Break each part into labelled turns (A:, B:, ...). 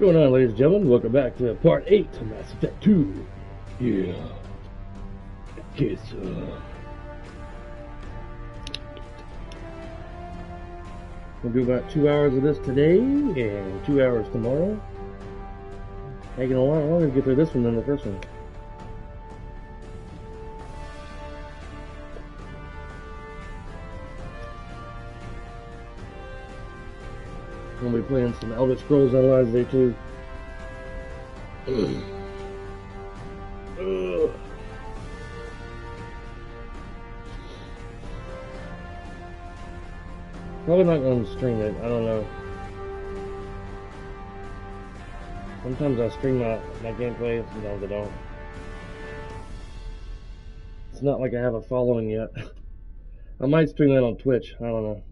A: What's going on, ladies and gentlemen? Welcome back to part 8 of Mass Effect 2. Yeah. Okay, so we'll do about 2 hours of this today and 2 hours tomorrow. Taking a lot longer to get through this one than the first one. We'll be playing some Elder Scrolls Online today too. Probably not going to stream it. I don't know. Sometimes I stream my gameplay, sometimes I don't. It's not like I have a following yet. I might stream that on Twitch. I don't know.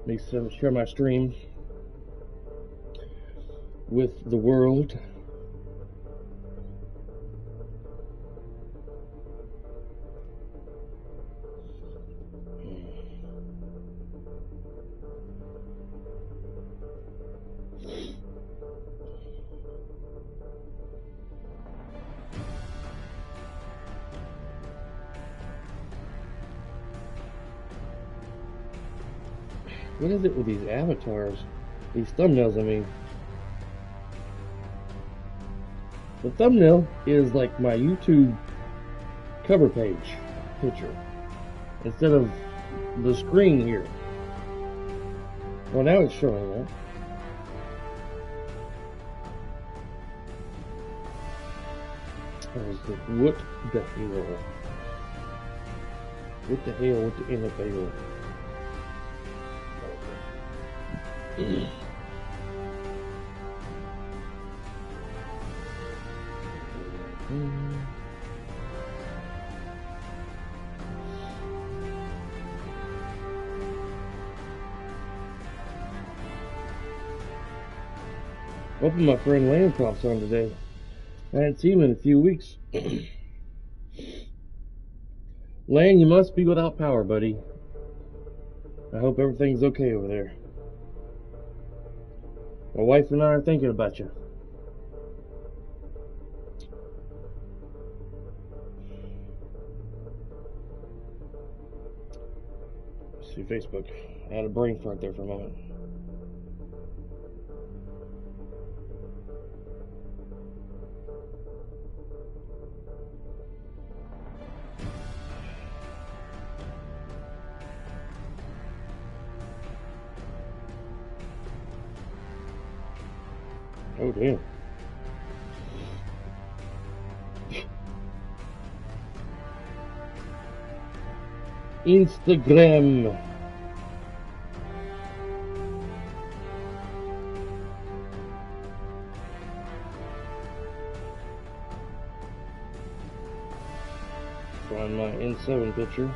A: Make some share my stream with the world. What is it with these avatars? These thumbnails, I mean. The thumbnail is like my YouTube cover page picture instead of the screen here. Well, now it's showing that. What the hell? What the hell with the NFL? Hoping my friend Land pops on today. I hadn't seen him in a few weeks. Land, you must be without power, buddy. I hope everything's okay over there. My wife and I are thinking about you. Let's see Facebook. I had a brain fart there for a moment. Oh, damn. Instagram. Find my N7 picture.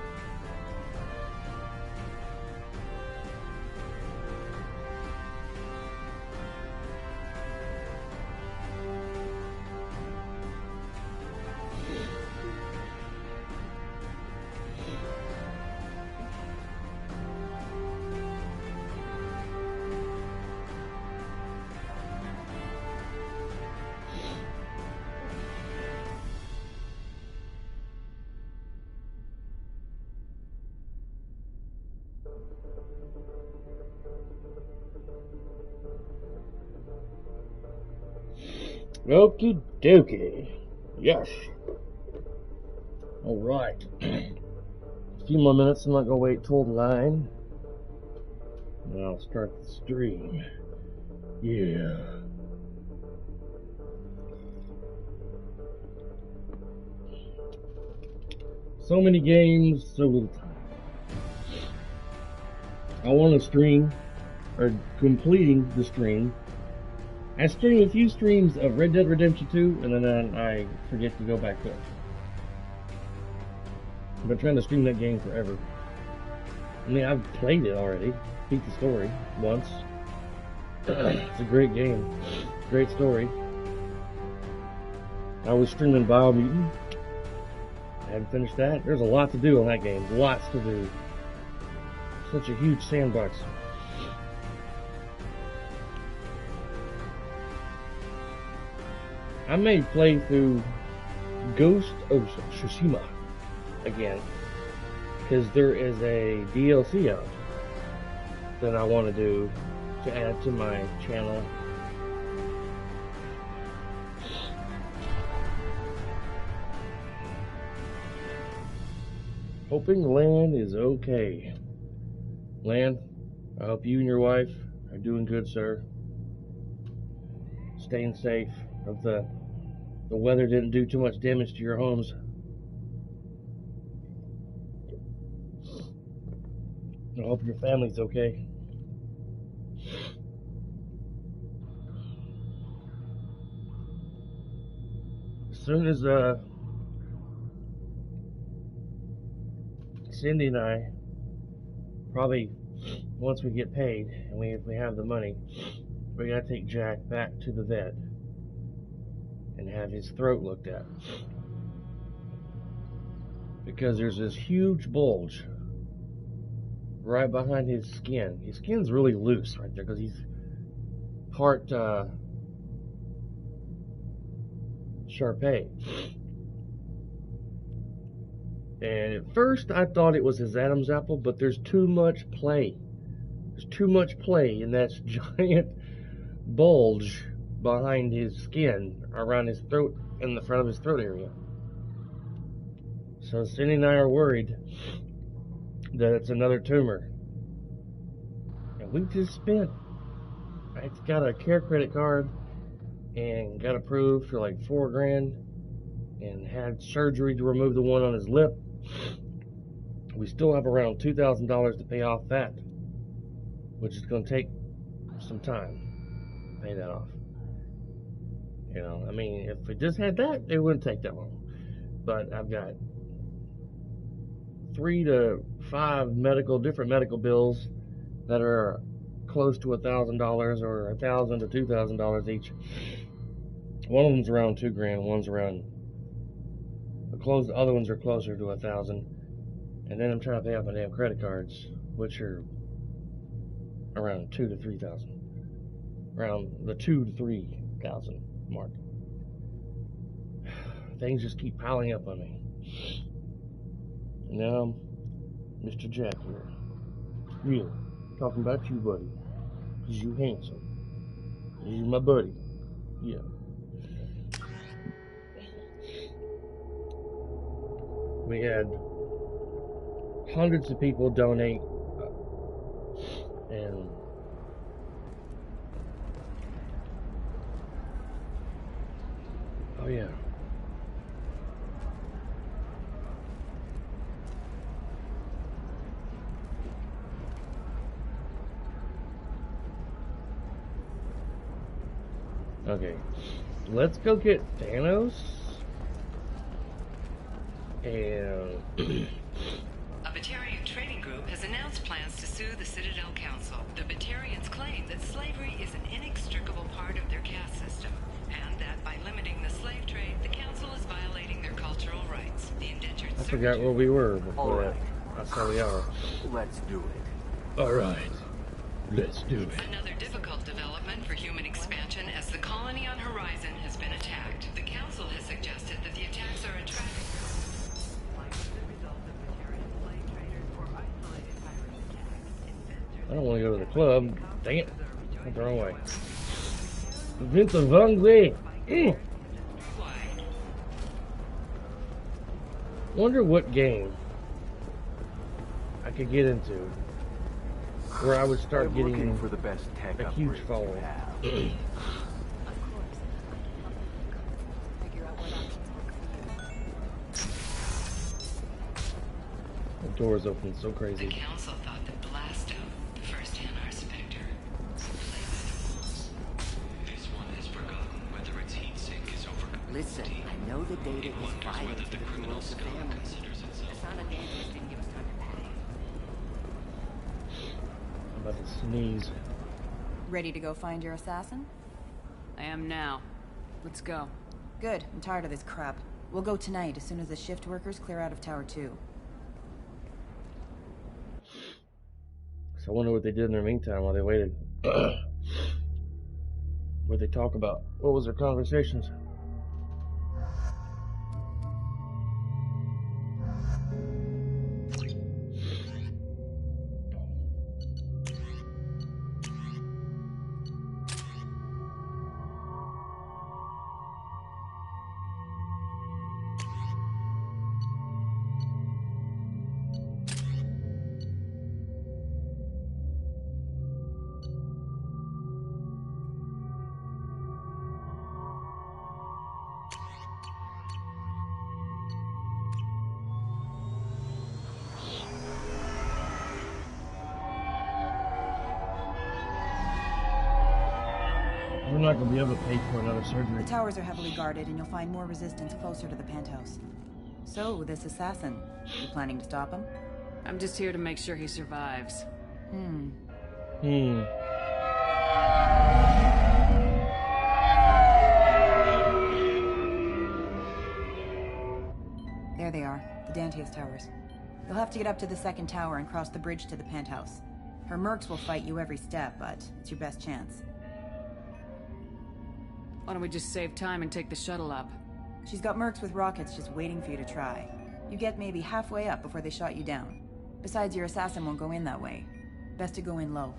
A: Okie dokie. Yes. Alright. A few more minutes. I'm not gonna wait till 9. And I'll start the stream. Yeah. So many games, so little time. I want to stream, or completing the stream. I stream a few streams of Red Dead Redemption 2, and then I forget to go back to it. I've been trying to stream that game forever. I mean, I've played it already. Beat the story once. It's a great game. Great story. I was streaming Biomutant. I haven't finished that. There's a lot to do on that game. Lots to do. such a huge sandbox. I may play through Ghost of Tsushima again, because there is a DLC out that I want to do to add to my channel. Hoping Lan is okay. Lan, I hope you and your wife are doing good, sir. Staying safe. Hope the weather didn't do too much damage to your homes. I hope your family's okay. As soon as Cindy and I, probably once we get paid and we have the money, we gotta take Jack back to the vet and have his throat looked at, because there's this huge bulge right behind his skin. His skin's really loose right there because he's part Shar-Pei. And at first I thought it was his Adam's apple, but there's too much play. There's too much play in that giant bulge behind his skin, around his throat, in the front of his throat area. So Cindy and I are worried that it's another tumor. And we just spent, I got a care credit card and got approved for like $4 grand and had surgery to remove the one on his lip. We still have around $2,000 to pay off that, which is going to take some time to pay that off. You know, I mean, if we just had that, it wouldn't take that long. But I've got 3 to 5 different medical bills that are close to $1,000 or $1,000 to $2,000 each. One of them's around $2 grand, one's around the other ones are closer to $1,000. And then I'm trying to pay off my damn credit cards, which are around $2,000 to $3,000, around the $2,000 to $3,000 mark. Things just keep piling up on me. Now, Mr. Jack here. Yeah, talking about you, buddy. 'Cause you handsome. You my buddy. Yeah. We had hundreds of people donate, and oh yeah. Okay, let's go get Thanos. And
B: a Batarian trading group has announced plans to sue the Citadel Council. The Batarians claim that slavery is an inextricable part of their caste system, and that by limiting the slave trade, the council is violating their cultural rights. The indentured
A: I forgot where we were before
C: that.
A: That's how we are.
C: Let's do it.
A: Alright, let's do it.
B: Another difficult development for human expansion as the colony on Horizon has been attacked. The council has suggested that the attacks are attracting.
A: I don't want to go to the club. Dang it. Went the wrong way. Went the wrong way. Wonder what game I could get into where I would start getting
C: for the best tech
A: a huge following. The door's open so crazy.
B: The council thought that Blasto, the first NR Spectre,
D: This one has forgotten whether its heat sink is over.
E: Listen, I know the data
D: It
E: is
D: wonders
E: vital
D: whether
E: to
D: the
E: the
D: criminal
E: Kuros
D: skull
E: family.
D: considers itself.
E: Asana Daniels didn't give us time to pay.
A: I'm about to sneeze.
F: Ready to go find your assassin?
G: I am now. Let's go.
F: Good. I'm tired of this crap. We'll go tonight as soon as the shift workers clear out of Tower 2.
A: I wonder what they did in the meantime while they waited. What they talk about? What was their conversations? We're not going to be able to pay for another surgery.
F: The towers are heavily guarded, and you'll find more resistance closer to the penthouse. So, this assassin, you planning to stop him?
G: I'm just here to make sure he survives.
F: There they are, the Dantius towers. You'll have to get up to the second tower and cross the bridge to the penthouse. Her mercs will fight you every step, but it's your best chance.
G: Why don't we just save time and take the shuttle up?
F: She's got mercs with rockets just waiting for you to try. You get maybe halfway up before they shot you down. Besides, your assassin won't go in that way. Best to go in low.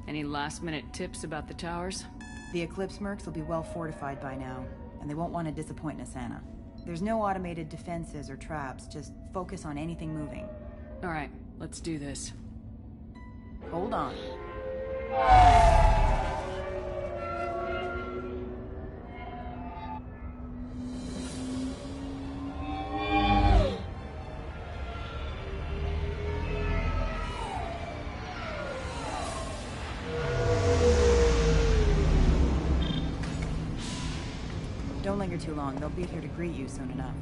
G: Any last-minute tips about the towers?
F: The Eclipse mercs will be well fortified by now, and they won't want to disappoint Nassana. There's no automated defenses or traps, just focus on anything moving.
G: Alright, let's do this.
F: Hold on. Don't linger too long. They'll be here to greet you soon enough.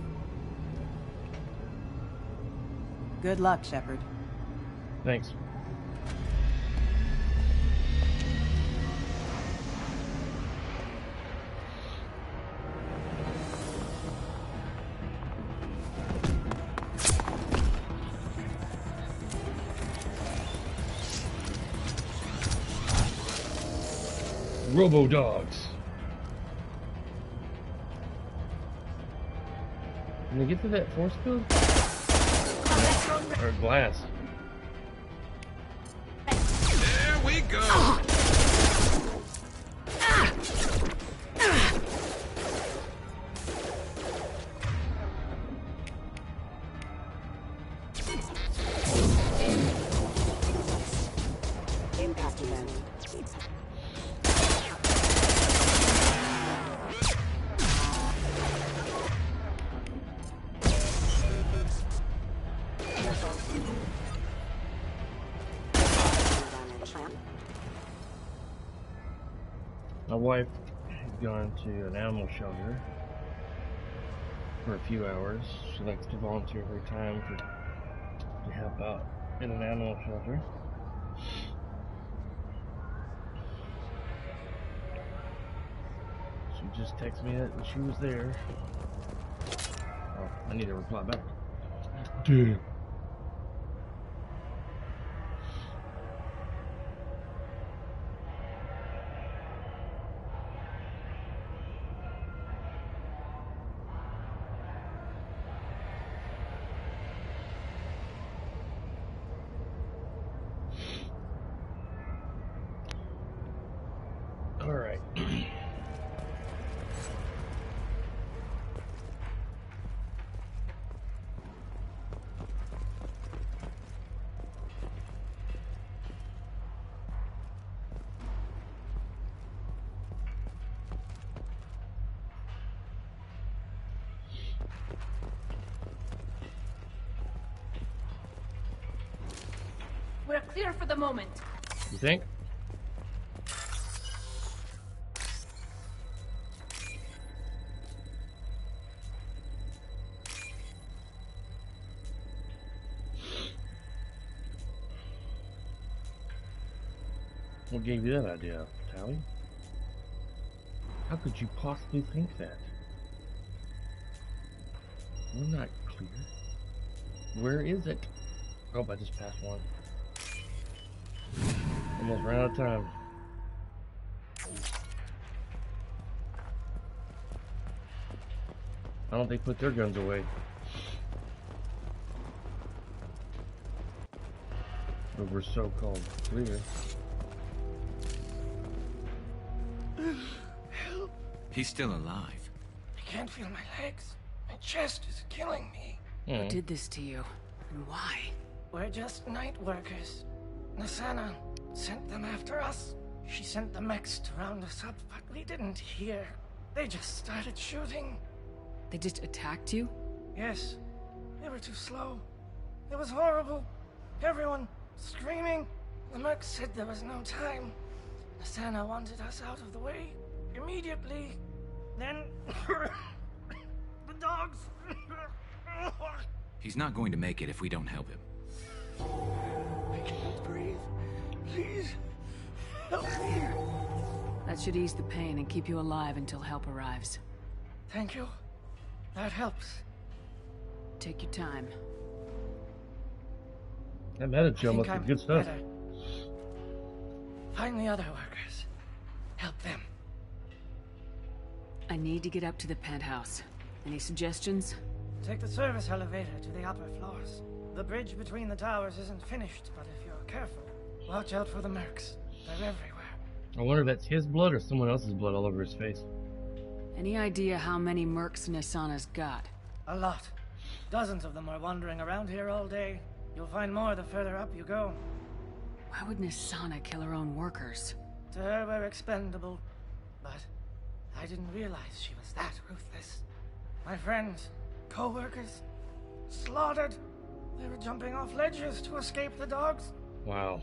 F: Good luck, Shepard.
A: Thanks. Robo-dogs. Can we get to that force field? Or glass?
D: There we go.
E: Impact event.
A: My wife has gone to an animal shelter for a few hours. She likes to volunteer her time to help out in an animal shelter. She just texted me that she was there. Oh, I need to reply back. Dude. All right.
H: We're clear for the moment.
A: You think? What gave you that idea, Tali? How could you possibly think that? We're not clear. Where is it? Oh, I just passed one. Almost ran out of time. I don't think they put their guns away. But we're so-called clear.
D: He's still alive.
I: I can't feel my legs. My chest is killing me.
G: Who did this to you? And why?
I: We're just night workers. Nassana sent them after us. She sent the mechs to round us up, but we didn't hear. They just started shooting.
G: They just attacked you?
I: Yes. They were too slow. It was horrible. Everyone screaming. The merc said there was no time. Nassana wanted us out of the way immediately. Then the dogs.
D: He's not going to make it if we don't help him.
I: I can't breathe. Please help me.
G: That should ease the pain and keep you alive until help arrives.
I: Thank you. That helps.
G: Take your time.
A: That Metagel must be good stuff.
I: Better. Find the other workers. Help them.
G: I need to get up to the penthouse. Any suggestions?
I: Take the service elevator to the upper floors. The bridge between the towers isn't finished, but if you're careful, watch out for the mercs. They're everywhere.
A: I wonder if that's his blood or someone else's blood all over his face.
G: Any idea how many mercs Nassana's got?
I: A lot. Dozens of them are wandering around here all day. You'll find more the further up you go.
G: Why would Nassana kill her own workers?
I: To her, we're expendable. But I didn't realize she was that ruthless. My friends, co-workers, slaughtered. They were jumping off ledges to escape the dogs.
A: Wow.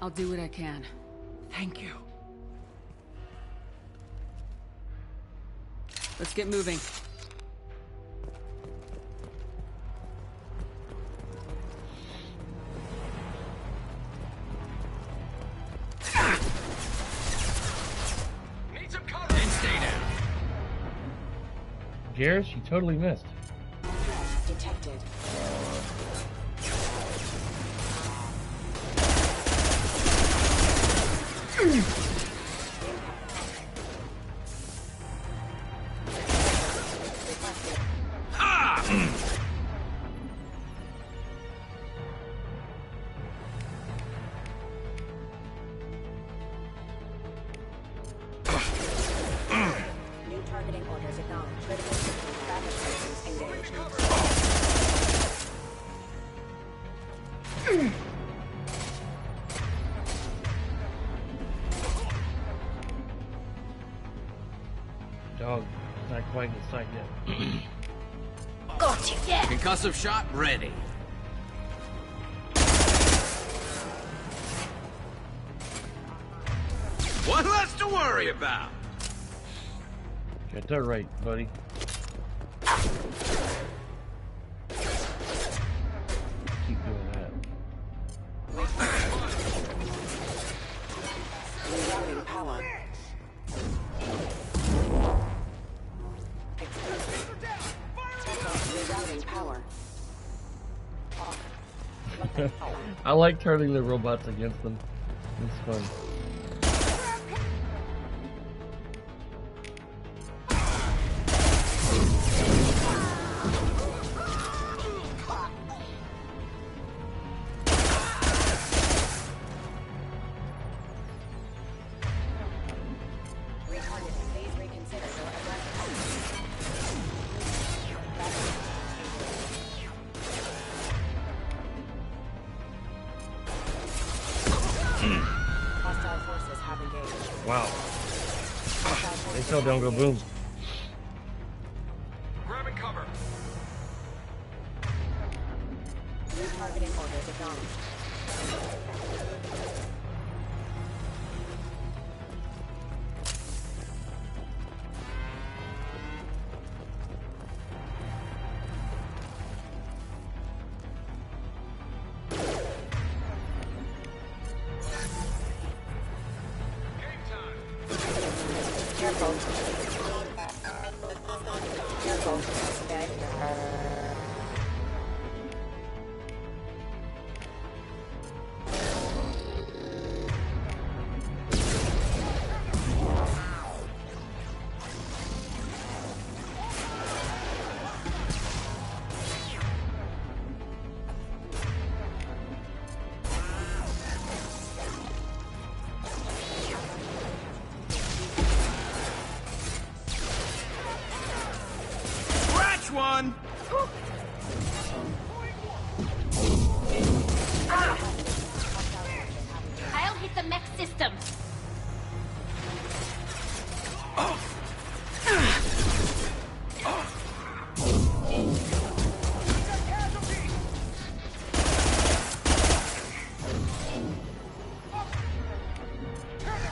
G: I'll do what I can.
I: Thank you.
G: Let's get moving.
D: Need some cover! And stay down.
A: Garrus, you totally missed.
E: Detected. New targeting orders acknowledged. Critical systems traffic systems engaged.
A: Dog, it's not quite in sight yet.
H: Got you, yeah!
D: Concussive shot ready. One less to worry about.
A: Get that right, buddy. Keep doing that.
E: Rerouting power. Rerouting power.
A: I like turning the robots against them. It's fun.
E: Please reconsider your Hostile forces have engaged.
A: Wow. They still don't go boom.
D: Grabbing cover.
E: New targeting orders acknowledged. Careful.
J: One.
H: I'll hit the mech system.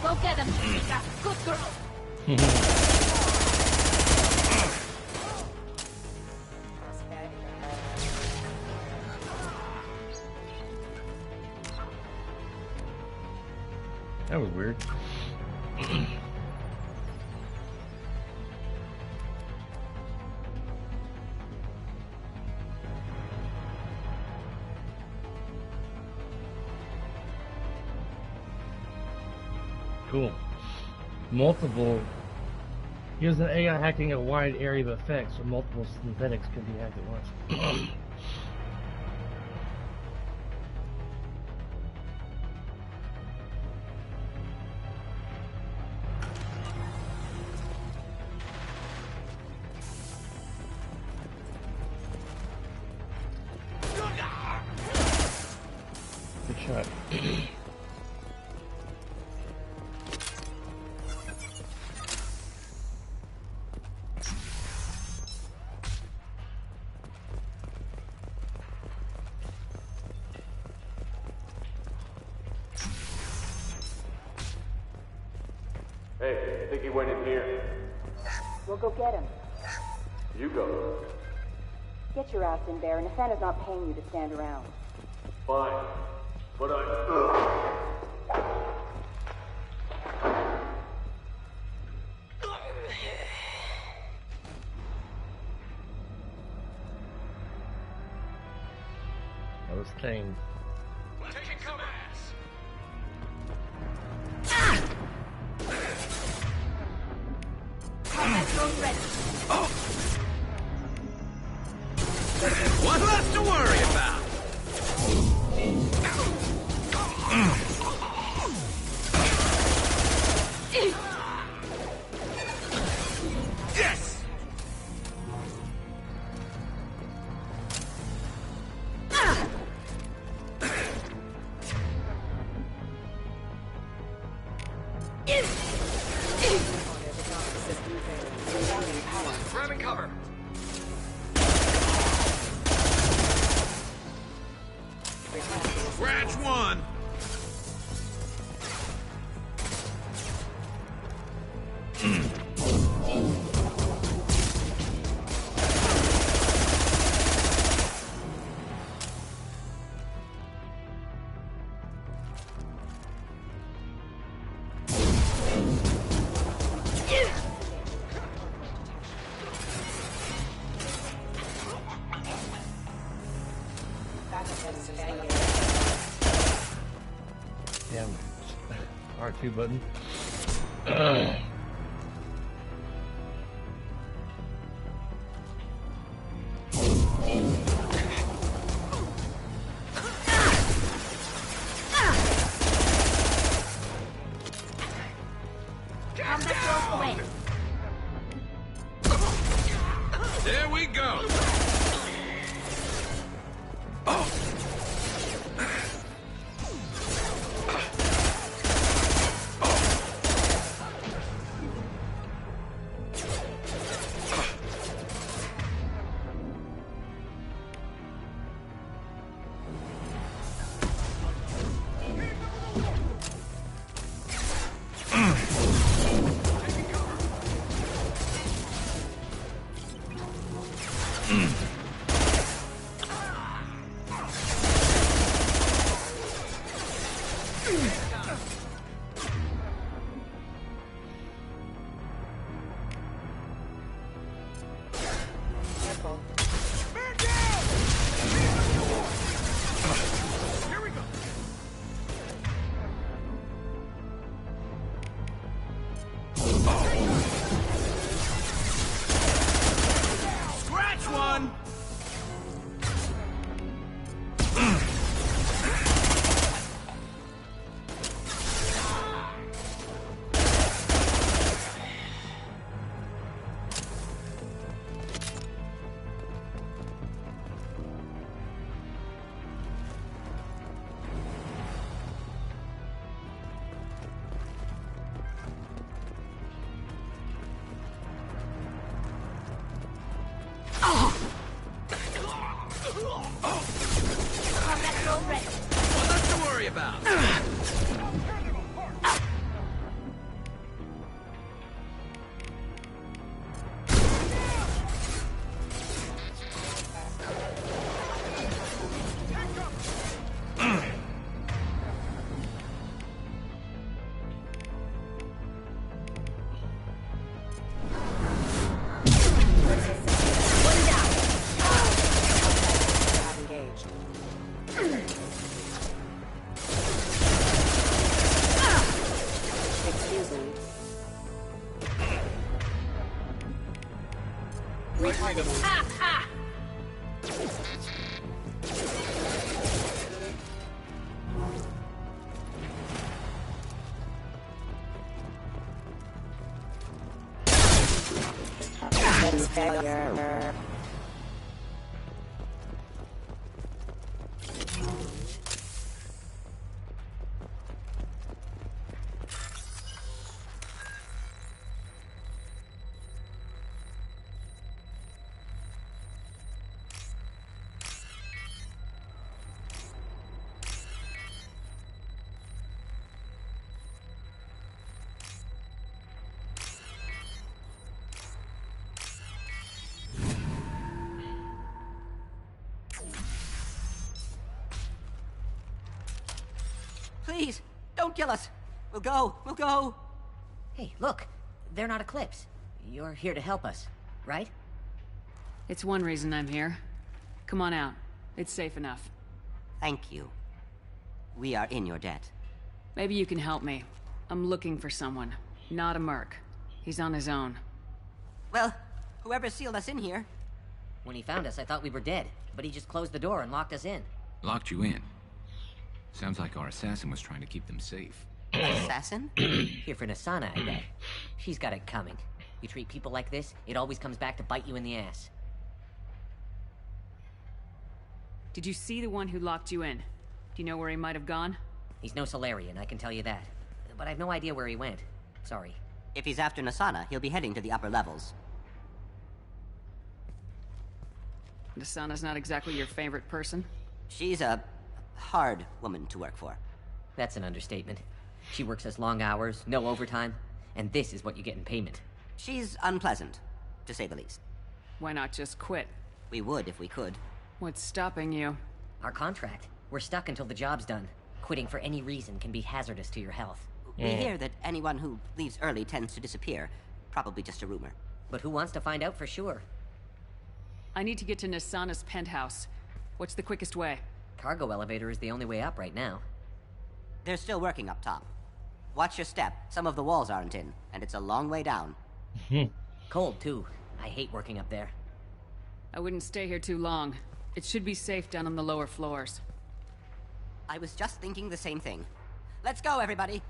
H: Go get him. Good girl.
A: That was weird. Cool. Multiple. Use an AI hacking a wide area of effects, so multiple synthetics can be hacked at once. Good shot.
C: Hey, I think he went in here.
E: We'll go get him.
C: You go.
E: Get your ass in there, and Nathana's not paying you to stand around.
C: Fine. But
A: That was tame.
J: Taking some ass.
H: Combat drone ready.
J: One less to worry about. Yes. Grabbing cover. Scratch one.
A: Damn. R2 button.
H: Combat drone away.
J: There we go. worry about.
E: Failure.
K: Please, don't kill us. We'll go.
L: Hey, look. They're not Eclipse. You're here to help us, right?
G: It's one reason I'm here. Come on out. It's safe enough.
K: Thank you. We are in your debt.
G: Maybe you can help me. I'm looking for someone. Not a merc. He's on his own.
K: Well, whoever sealed us in here.
L: When he found us, I thought we were dead, but he just closed the door and locked us in.
D: Locked you in. Sounds like our assassin was trying to keep them safe.
K: Assassin?
L: Here for Nassana, I bet. She's got it coming. You treat people like this, it always comes back to bite you in the ass.
G: Did you see the one who locked you in? Do you know where he might have gone?
L: He's no Solarian, I can tell you that. But I've no idea where he went. Sorry.
K: If he's after Nassana, he'll be heading to the upper levels.
G: Nassana's not exactly your favorite person?
K: She's a hard woman to work for.
L: That's an understatement. She works us long hours, no overtime, and this is what you get in payment.
K: She's unpleasant, to say the least.
G: Why not just quit?
K: We would if we could.
G: What's stopping you?
L: Our contract. We're stuck until the job's done. Quitting for any reason can be hazardous to your health.
K: We hear that anyone who leaves early tends to disappear. Probably just a rumor.
L: But who wants to find out for sure?
G: I need to get to Nassana's penthouse. What's the quickest way?
L: Cargo elevator is the only way up right now.
K: They're still working up top. Watch your step. Some of the walls aren't in, and it's a long way down.
L: Cold, too. I hate working up there.
G: I wouldn't stay here too long. It should be safe down on the lower floors.
K: I was just thinking the same thing. Let's go, everybody!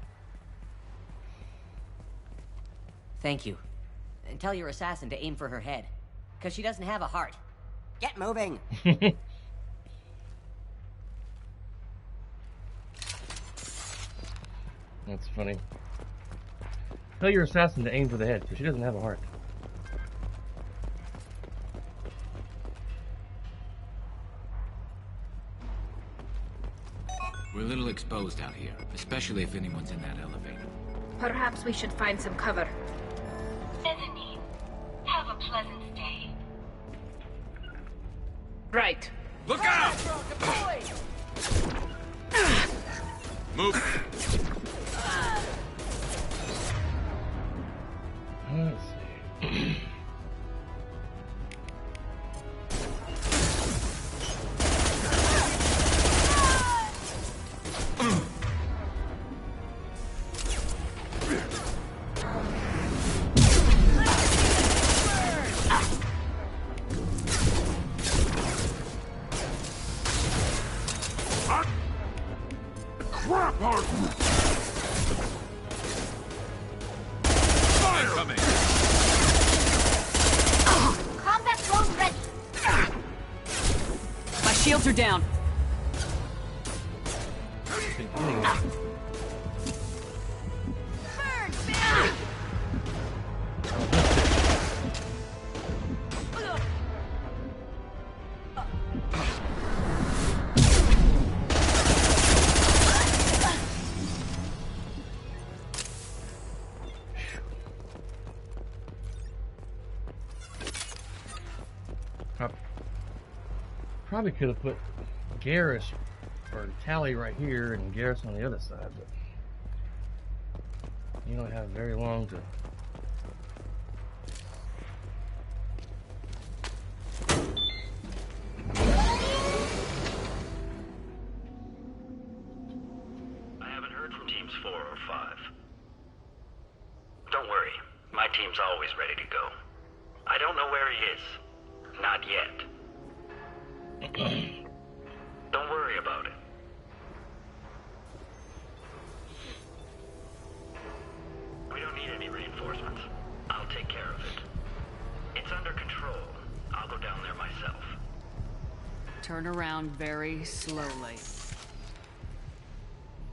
L: Thank you. And tell your assassin to aim for her head. Because she doesn't have a heart.
K: Get moving!
A: That's funny. Tell your assassin to aim for the head, because she doesn't have a heart.
D: We're a little exposed out here, especially if anyone's in that elevator.
H: Perhaps we should find some cover. Mezzanine. Have a pleasant day. Right.
J: Look out! Move.
A: Let's see.
G: Shields are down.
A: Probably could have put Garrus or Tally right here and Garrus on the other side, but you don't have very long to.
M: I haven't heard from teams 4 or 5. Don't worry, my team's always ready to go. I don't know where he is. Not yet. Don't worry about it. We don't need any reinforcements. I'll take care of it. It's under control. I'll go down there myself.
G: Turn around very slowly.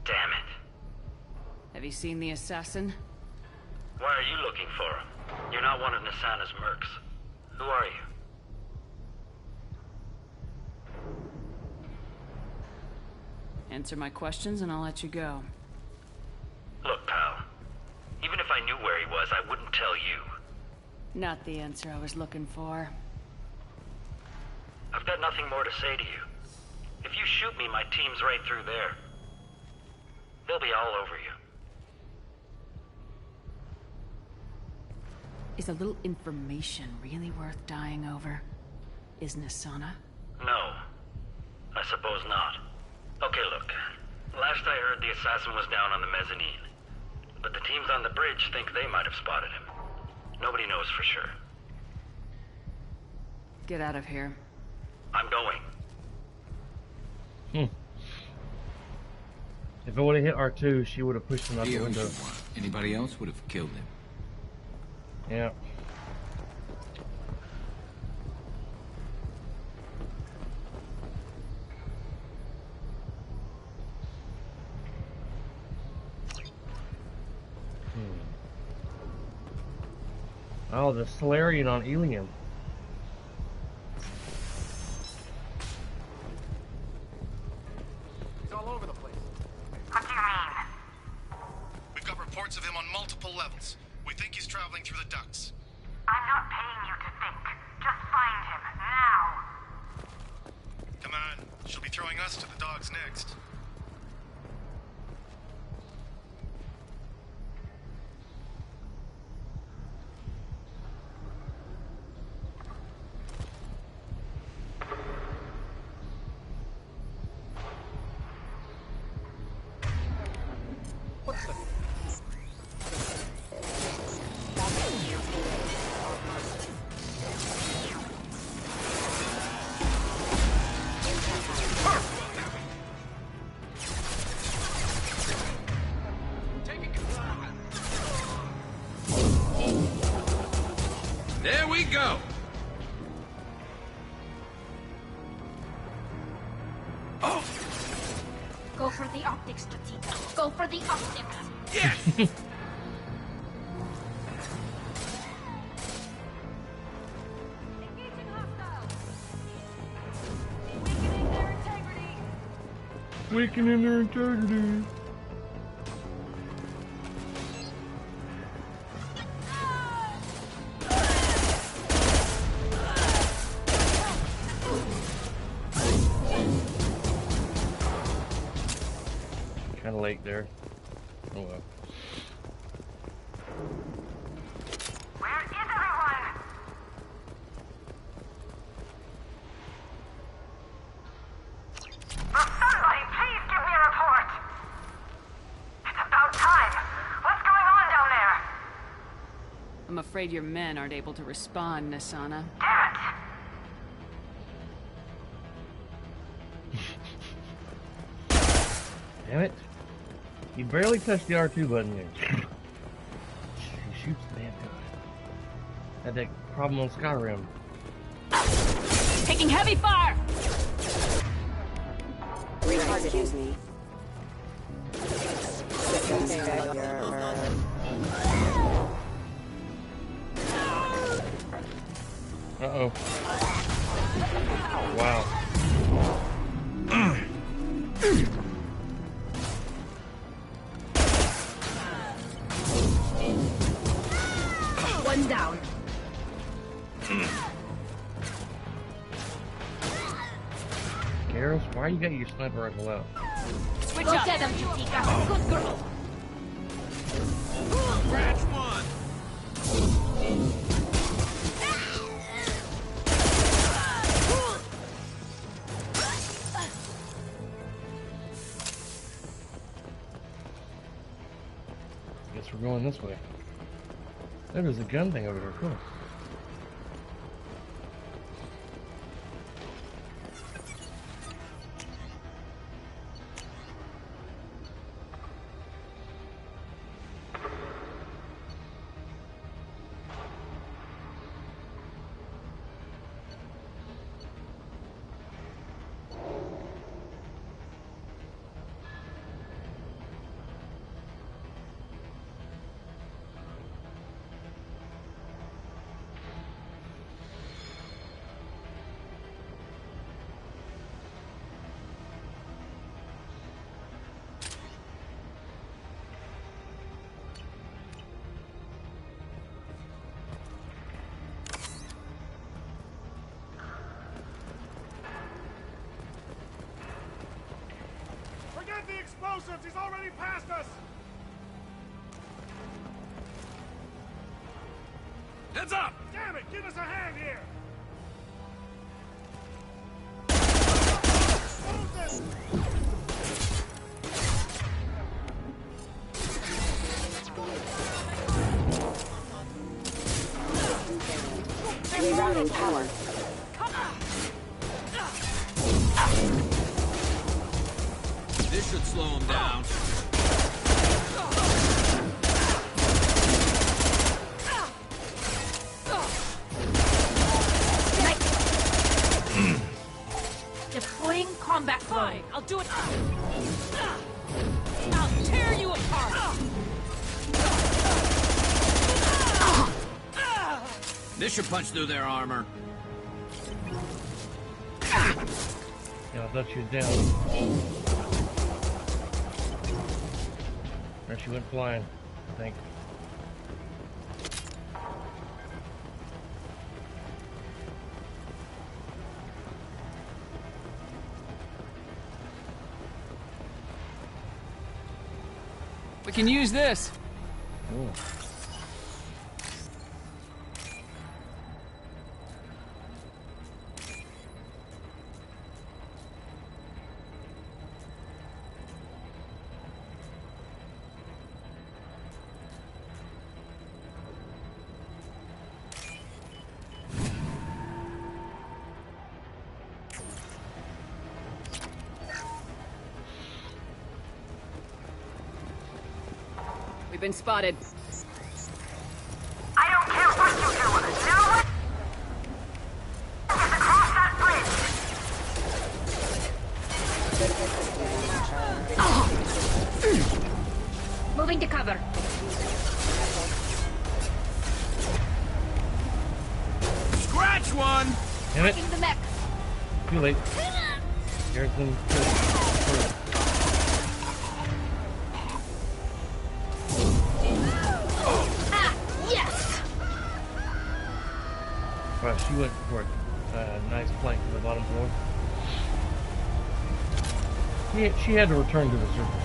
M: Damn it.
G: Have you seen the assassin?
M: Why are you looking for him? You're not one of Nasana's mercs. Who are you?
G: Answer my questions and I'll let you go.
M: Look, pal. Even if I knew where he was, I wouldn't tell you.
G: Not the answer I was looking for.
M: I've got nothing more to say to you. If you shoot me, my team's right through there. They'll be all over you.
G: Is a little information really worth dying over? Is Nasana?
M: No. I suppose not. Okay, look. Last I heard, the assassin was down on the mezzanine. But the teams on the bridge think they might have spotted him. Nobody knows for sure.
G: Get out of here.
M: I'm going.
A: If it would have hit R2, she would have pushed him out the window.
D: Anybody else would have killed him.
A: Yeah. Oh, the Solarian on Ilium.
N: He's all over the place.
H: What do you mean?
N: We've got reports of him on multiple levels. We think he's traveling through the ducts.
H: I'm not paying you to think. Just find him, now.
N: Come on, she'll be throwing us to the dogs next.
J: There we go!
H: Oh! Go for the optics, Tatita. Go for the optics.
J: Yes!
A: Weakening their integrity. Kind of late there. Oh well.
H: Where is everyone? Will somebody please give me a report? It's about time. What's going on down there?
G: I'm afraid your men aren't able to respond, Nasana.
H: Damn it!
A: Damn it. You barely touched the R2 button there. He shoots damn good. Had that problem on Skyrim.
G: Taking heavy fire!
E: Excuse me.
A: Uh-oh. Wow.
H: One down.
A: Garrus, why you got your sniper rifle out?
G: Switch up.
H: Get him, Jutika. Good girl.
J: Scratch one.
A: Guess we're going this way. There's a gun thing over there. Cool.
N: Forget the explosives! He's already past us!
J: Heads up!
N: Damn it! Give us a hand here! Explosives!
E: Rerouting power.
J: This should slow him down.
H: Deploying combat drone.
G: I'll do it. I'll tear you apart.
J: This should punch through their armor.
A: Yeah, I thought she was down. There she went flying, I think.
O: We can use this.
A: Ooh.
G: We've been spotted.
H: I don't care what you do. Now what? Get across that bridge. Moving to cover.
J: Scratch one!
A: Damn it.
H: Taking the mech.
A: Too late. Garrison.
H: Yes.
A: Wow, she went for a nice plank to the bottom floor. She had to return to the surface.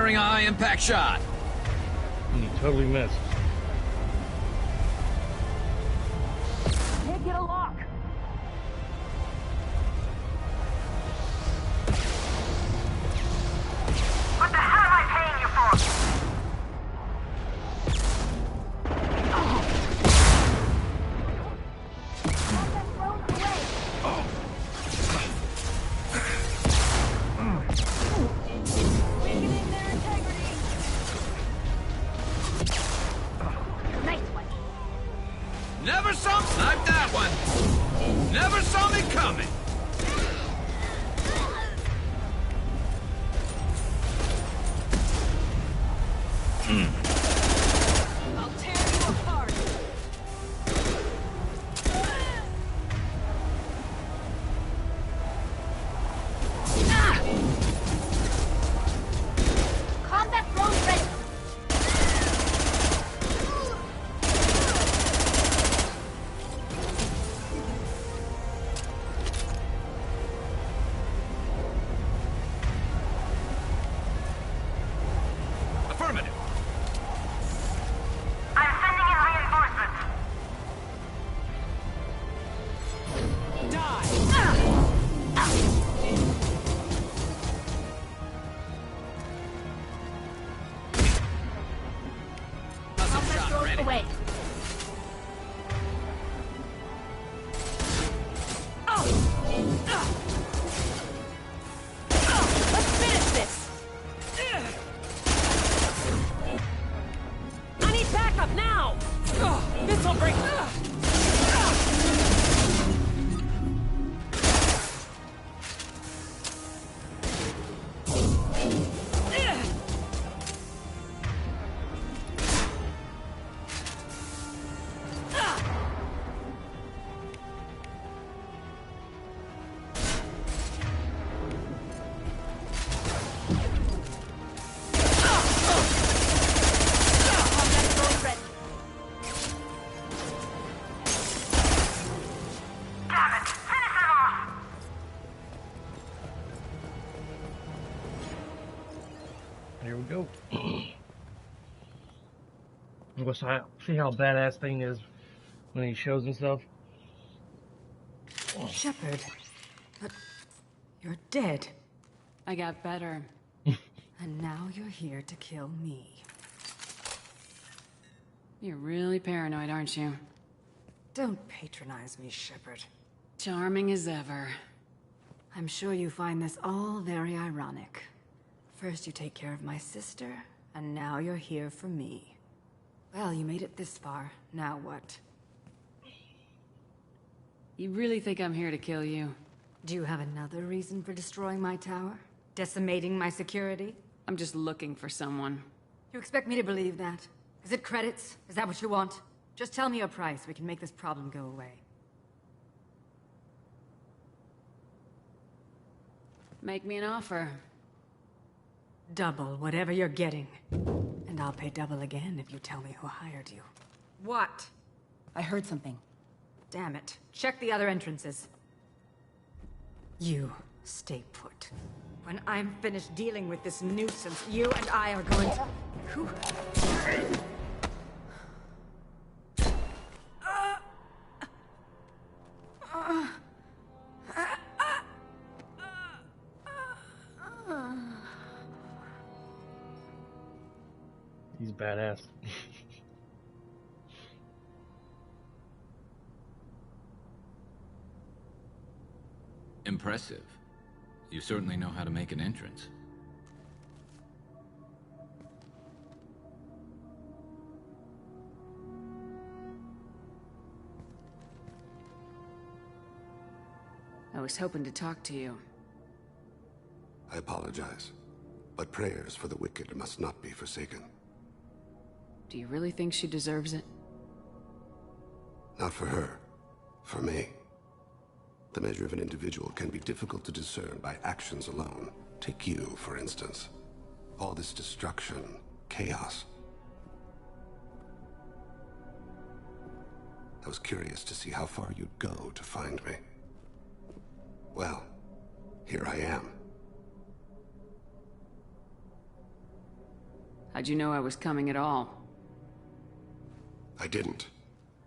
J: firing a high-impact shot.
A: And he totally missed.
H: Can't get a lock. What the hell am I paying you for?
J: Never saw snipe that one. Never saw me coming.
H: I'll tear you apart. Combat drone ready.
J: Affirmative.
H: I'm sending in reinforcements.
J: Combat
H: drone
J: ready.
H: away. Let's finish this. I need backup now. This'll break. Combat drone ready. Damn it! Finish him off!
A: Here we go. See how badass thing is when he shows himself?
F: Shepard. But you're dead.
G: I got better.
F: And now you're here to kill me.
G: You're really paranoid, aren't you?
F: Don't patronize me, Shepard.
G: Charming as ever.
F: I'm sure you find this all very ironic. First you take care of my sister, and now you're here for me. Well, you made it this far. Now what?
G: You really think I'm here to kill you?
F: Do you have another reason for destroying my tower? Decimating my security?
G: I'm just looking for someone.
F: You expect me to believe that? Is it credits? Is that what you want? Just tell me your price. We can make this problem go away.
G: Make me an offer.
F: Double whatever you're getting. And I'll pay double again if you tell me who hired you. What? I heard something. Damn it. Check the other entrances. You stay put. When I'm finished dealing with this nuisance, you and I are going to... Whew.
A: He's badass.
D: Impressive. You certainly know how to make an entrance.
G: I was hoping to talk to you.
P: I apologize, but prayers for the wicked must not be forsaken.
G: Do you really think she deserves it?
P: Not for her. For me. The measure of an individual can be difficult to discern by actions alone. Take you, for instance. All this destruction, chaos. I was curious to see how far you'd go to find me. Well, here I am.
G: How'd you know I was coming at all?
P: I didn't.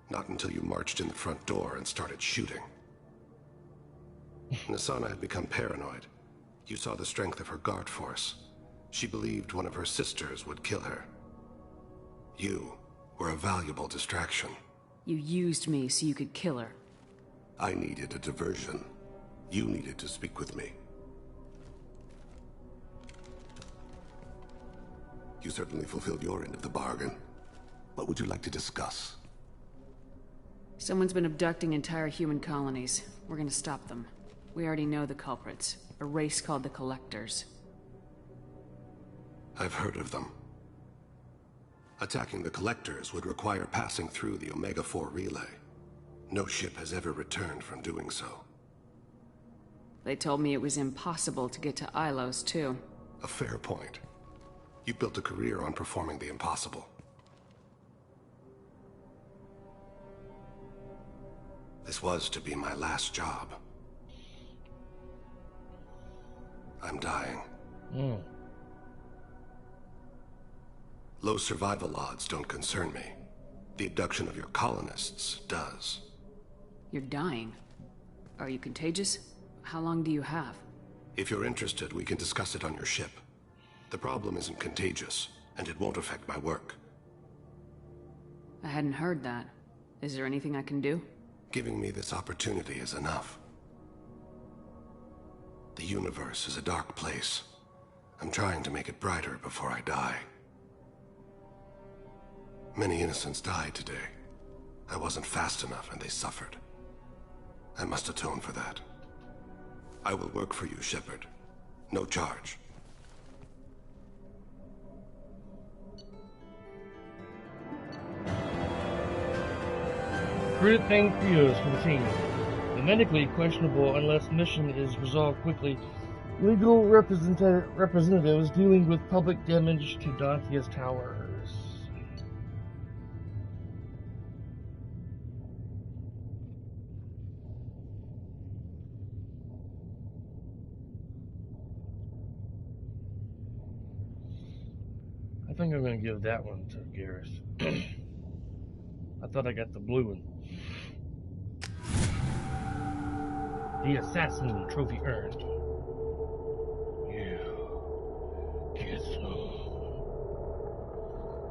P: Not until you marched in the front door and started shooting. Nassana had become paranoid. You saw the strength of her guard force. She believed one of her sisters would kill her. You were a valuable distraction.
G: You used me so you could kill her.
P: I needed a diversion. You needed to speak with me. You certainly fulfilled your end of the bargain. What would you like to discuss?
G: Someone's been abducting entire human colonies. We're gonna stop them. We already know the culprits. A race called the Collectors.
P: I've heard of them. Attacking the Collectors would require passing through the Omega-4 relay. No ship has ever returned from doing so.
G: They told me it was impossible to get to Ilos, too.
P: A fair point. You built a career on performing the impossible. This was to be my last job. I'm dying. Low survival odds don't concern me. The abduction of your colonists does.
G: You're dying. Are you contagious? How long do you have?
P: If you're interested, we can discuss it on your ship. The problem isn't contagious, and it won't affect my work.
G: I hadn't heard that. Is there anything I can do?
P: Giving me this opportunity is enough. The universe is a dark place. I'm trying to make it brighter before I die. Many innocents died today. I wasn't fast enough and they suffered. I must atone for that. I will work for you, Shepard. No charge.
A: Recruited thing Krios for the team. The medically questionable unless mission is resolved quickly. Legal representatives dealing with public damage to Dantia's towers. I think I'm going to give that one to Garrus. I thought I got the blue one. The Assassin Trophy earned. You get some.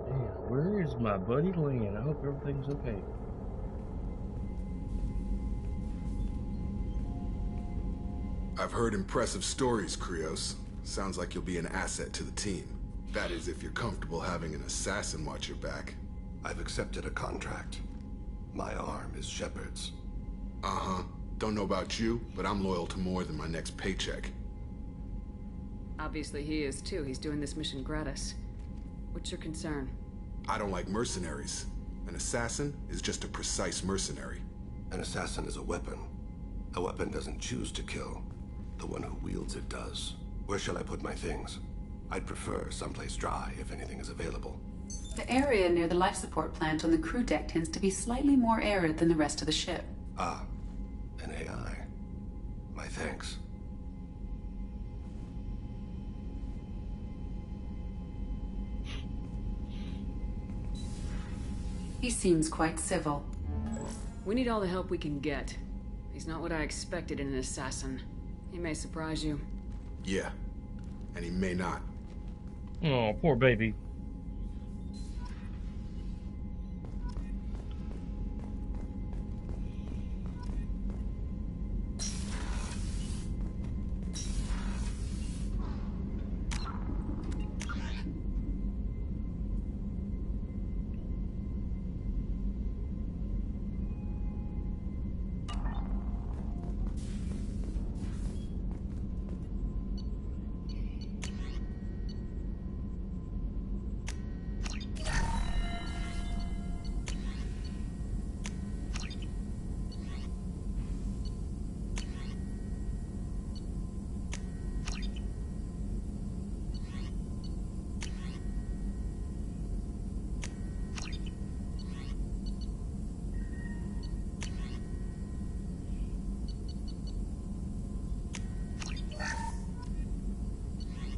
A: Man, where is my buddy Lane? I hope everything's okay.
Q: I've heard impressive stories, Krios. Sounds like you'll be an asset to the team. That is, if you're comfortable having an assassin watch your back.
P: I've accepted a contract. My arm is Shepard's.
Q: Uh-huh. Don't know about you, but I'm loyal to more than my next paycheck.
G: Obviously he is too. He's doing this mission gratis. What's your concern?
Q: I don't like mercenaries. An assassin is just a precise mercenary.
P: An assassin is a weapon. A weapon doesn't choose to kill. The one who wields it does. Where shall I put my things? I'd prefer someplace dry if anything is available.
R: The area near the life support plant on the crew deck tends to be slightly more arid than the rest of the ship.
P: Ah, an AI. My thanks.
R: He seems quite civil.
G: We need all the help we can get. He's not what I expected in an assassin. He may surprise you.
Q: Yeah, and he may not.
A: Oh, poor baby.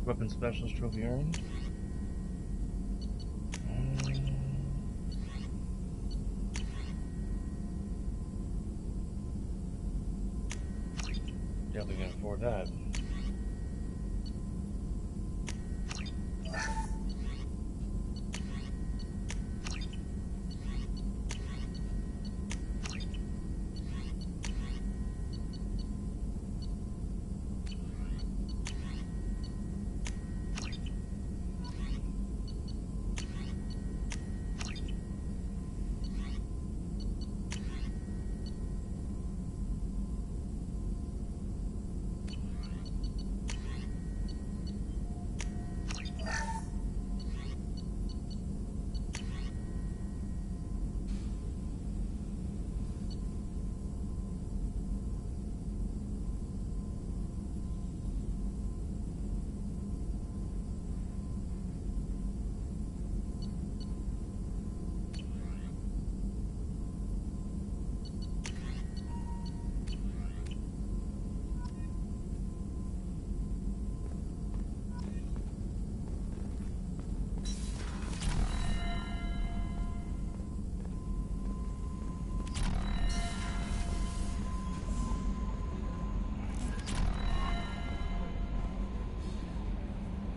A: Weapon Specialist Trophy earned. Definitely can afford that.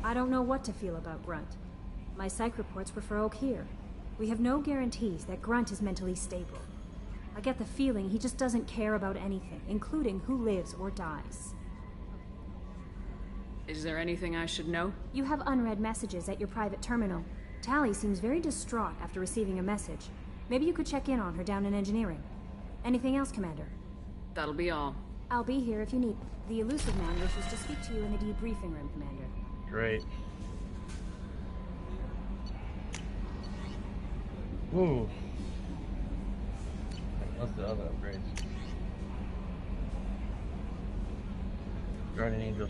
S: I don't know what to feel about Grunt. My psych reports were for Oak here. We have no guarantees that Grunt is mentally stable. I get the feeling he just doesn't care about anything, including who lives or dies.
G: Is there anything I should know?
S: You have unread messages at your private terminal. Tally seems very distraught after receiving a message. Maybe you could check in on her down in engineering. Anything else, Commander?
G: That'll be all.
S: I'll be here if you need. The Illusive Man wishes to speak to you in the debriefing room, Commander.
A: Great. Ooh. What's the other upgrades? Guardian Angels.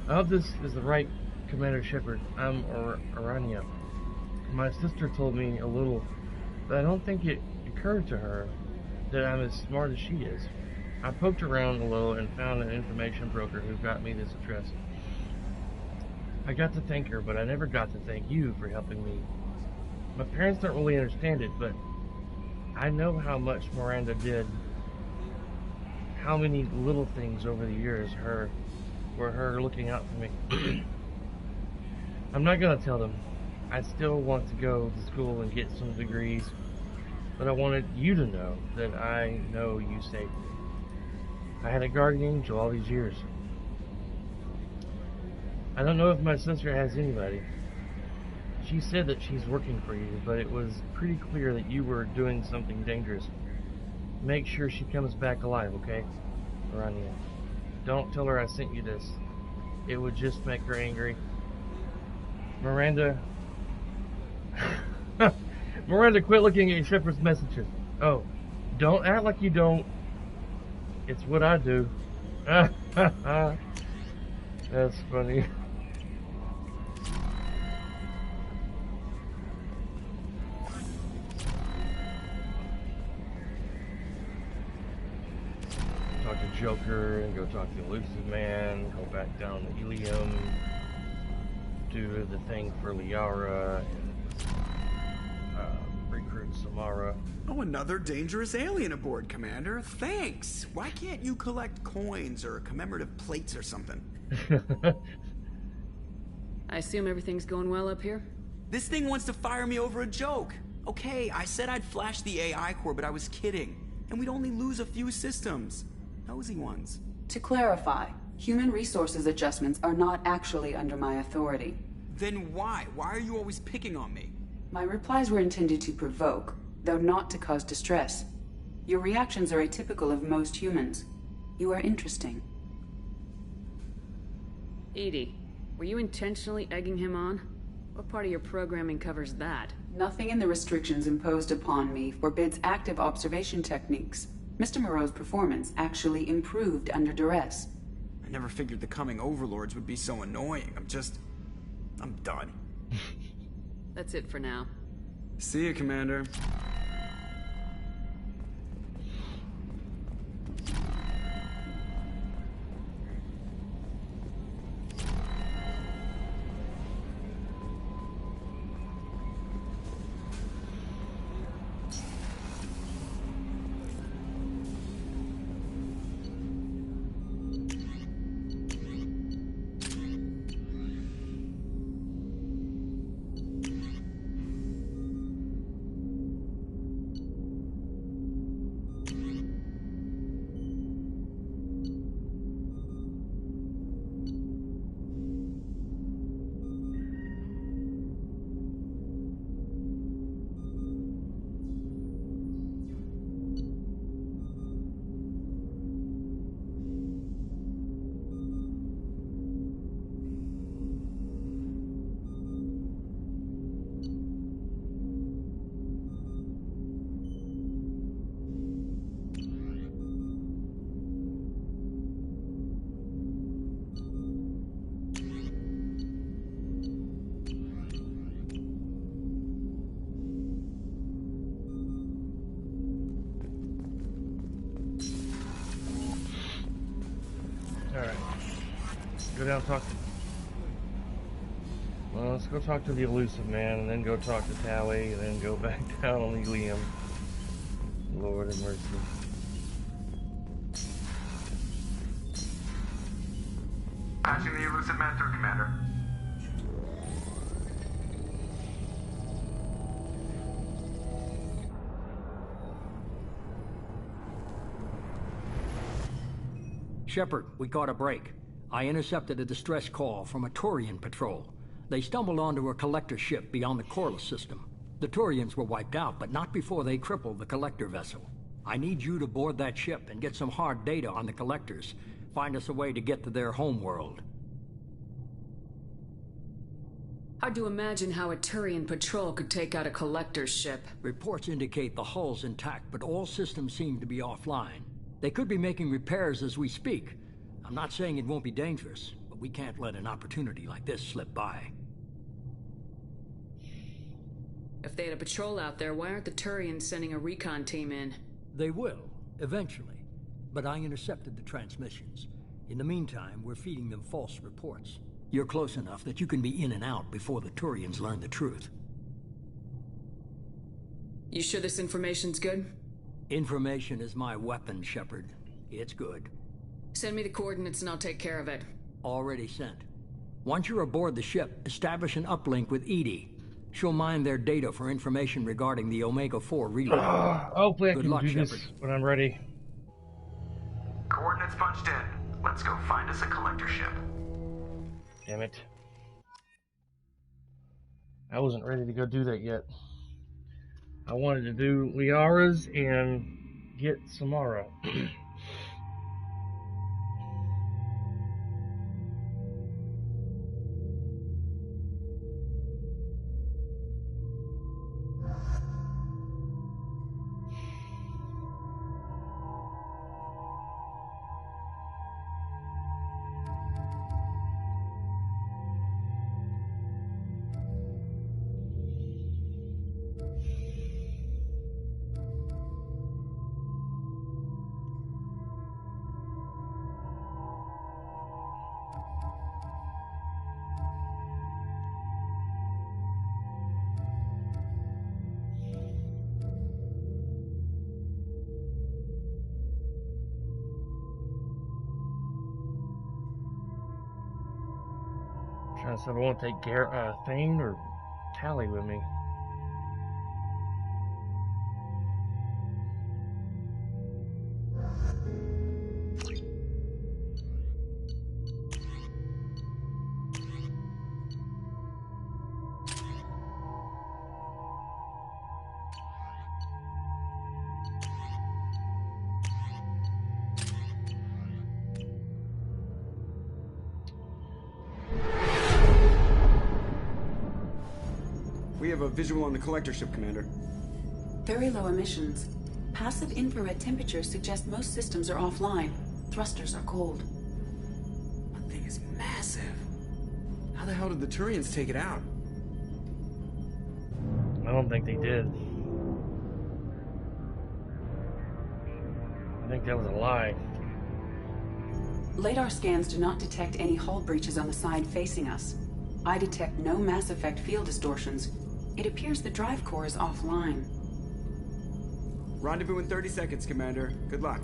A: I hope this is the right Commander Shepard. I'm Aranya. My sister told me a little, but I don't think it occurred to her that I'm as smart as she is. I poked around a little and found an information broker who got me this address. I got to thank her, but I never got to thank you for helping me. My parents don't really understand it, but I know how much Miranda did. How many little things over the years were her looking out for me. I'm not gonna tell them. I still want to go to school and get some degrees, but I wanted you to know that I know you saved me. I had a guardian angel all these years. I don't know if my sister has anybody. She said that she's working for you, but it was pretty clear that you were doing something dangerous. Make sure she comes back alive, okay? Aranya. Don't tell her I sent you this. It would just make her angry. Miranda. Miranda, quit looking at Shepard's messages. Oh, don't act like you don't. It's what I do. That's funny. Talk to Joker and go talk to the Elusive Man, go back down to Ilium, do the thing for Liara, and recruit Samara.
T: Oh, another dangerous alien aboard, Commander. Thanks. Why can't you collect coins or commemorative plates or something?
G: I assume everything's going well up here?
T: This thing wants to fire me over a joke. Okay, I said I'd flash the AI core, but I was kidding. And we'd only lose a few systems. Nosy ones.
R: To clarify, human resources adjustments are not actually under my authority.
T: Then why? Why are you always picking on me?
R: My replies were intended to provoke, though not to cause distress. Your reactions are atypical of most humans. You are interesting.
G: Edie, were you intentionally egging him on? What part of your programming covers that?
R: Nothing in the restrictions imposed upon me forbids active observation techniques. Mr. Moreau's performance actually improved under duress.
T: I never figured the coming overlords would be so annoying. I'm done.
G: That's it for now.
T: See you, Commander.
A: Alright. Go down and talk to... Well, let's go talk to the elusive man, and then go talk to Tally, and then go back down on Liam. Lord have mercy.
U: Patching the elusive man through, Commander.
V: Shepard, we caught a break. I intercepted a distress call from a Turian patrol. They stumbled onto a collector ship beyond the Corliss system. The Turians were wiped out, but not before they crippled the collector vessel. I need you to board that ship and get some hard data on the collectors. Find us a way to get to their homeworld.
G: Hard to imagine how a Turian patrol could take out a collector's ship.
V: Reports indicate the hull's intact, but all systems seem to be offline. They could be making repairs as we speak. I'm not saying it won't be dangerous, but we can't let an opportunity like this slip by.
G: If they had a patrol out there, why aren't the Turians sending a recon team in?
V: They will, eventually. But I intercepted the transmissions. In the meantime, we're feeding them false reports. You're close enough that you can be in and out before the Turians learn the truth.
G: You sure this information's good?
V: Information is my weapon, Shepard. It's good.
G: Send me the coordinates and I'll take care of it.
V: Already sent. Once you're aboard the ship, establish an uplink with EDI. She'll mine their data for information regarding the Omega-4 relay.
A: Hopefully I
V: Good
A: can
V: luck,
A: do
V: Shepard.
A: this when I'm ready.
U: Coordinates punched in. Let's go find us a collector ship.
A: Damn it. I wasn't ready to go do that yet. I wanted to do Liara's and get Samara. Trying to decide if I want to take Thane or Tally with me.
T: We have a visual on the collector ship, Commander.
R: Very low emissions. Passive infrared temperatures suggest most systems are offline. Thrusters are cold.
T: That thing is massive. How the hell did the Turians take it out?
A: I don't think they did. I think that was a lie.
R: Radar scans do not detect any hull breaches on the side facing us. I detect no Mass Effect field distortions. It appears the drive core is offline.
T: Rendezvous in 30 seconds, Commander. Good luck.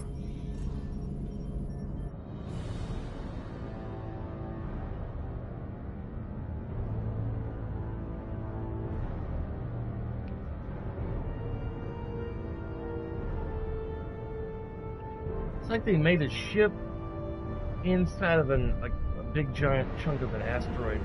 A: It's like they made a ship inside of a big giant chunk of an asteroid.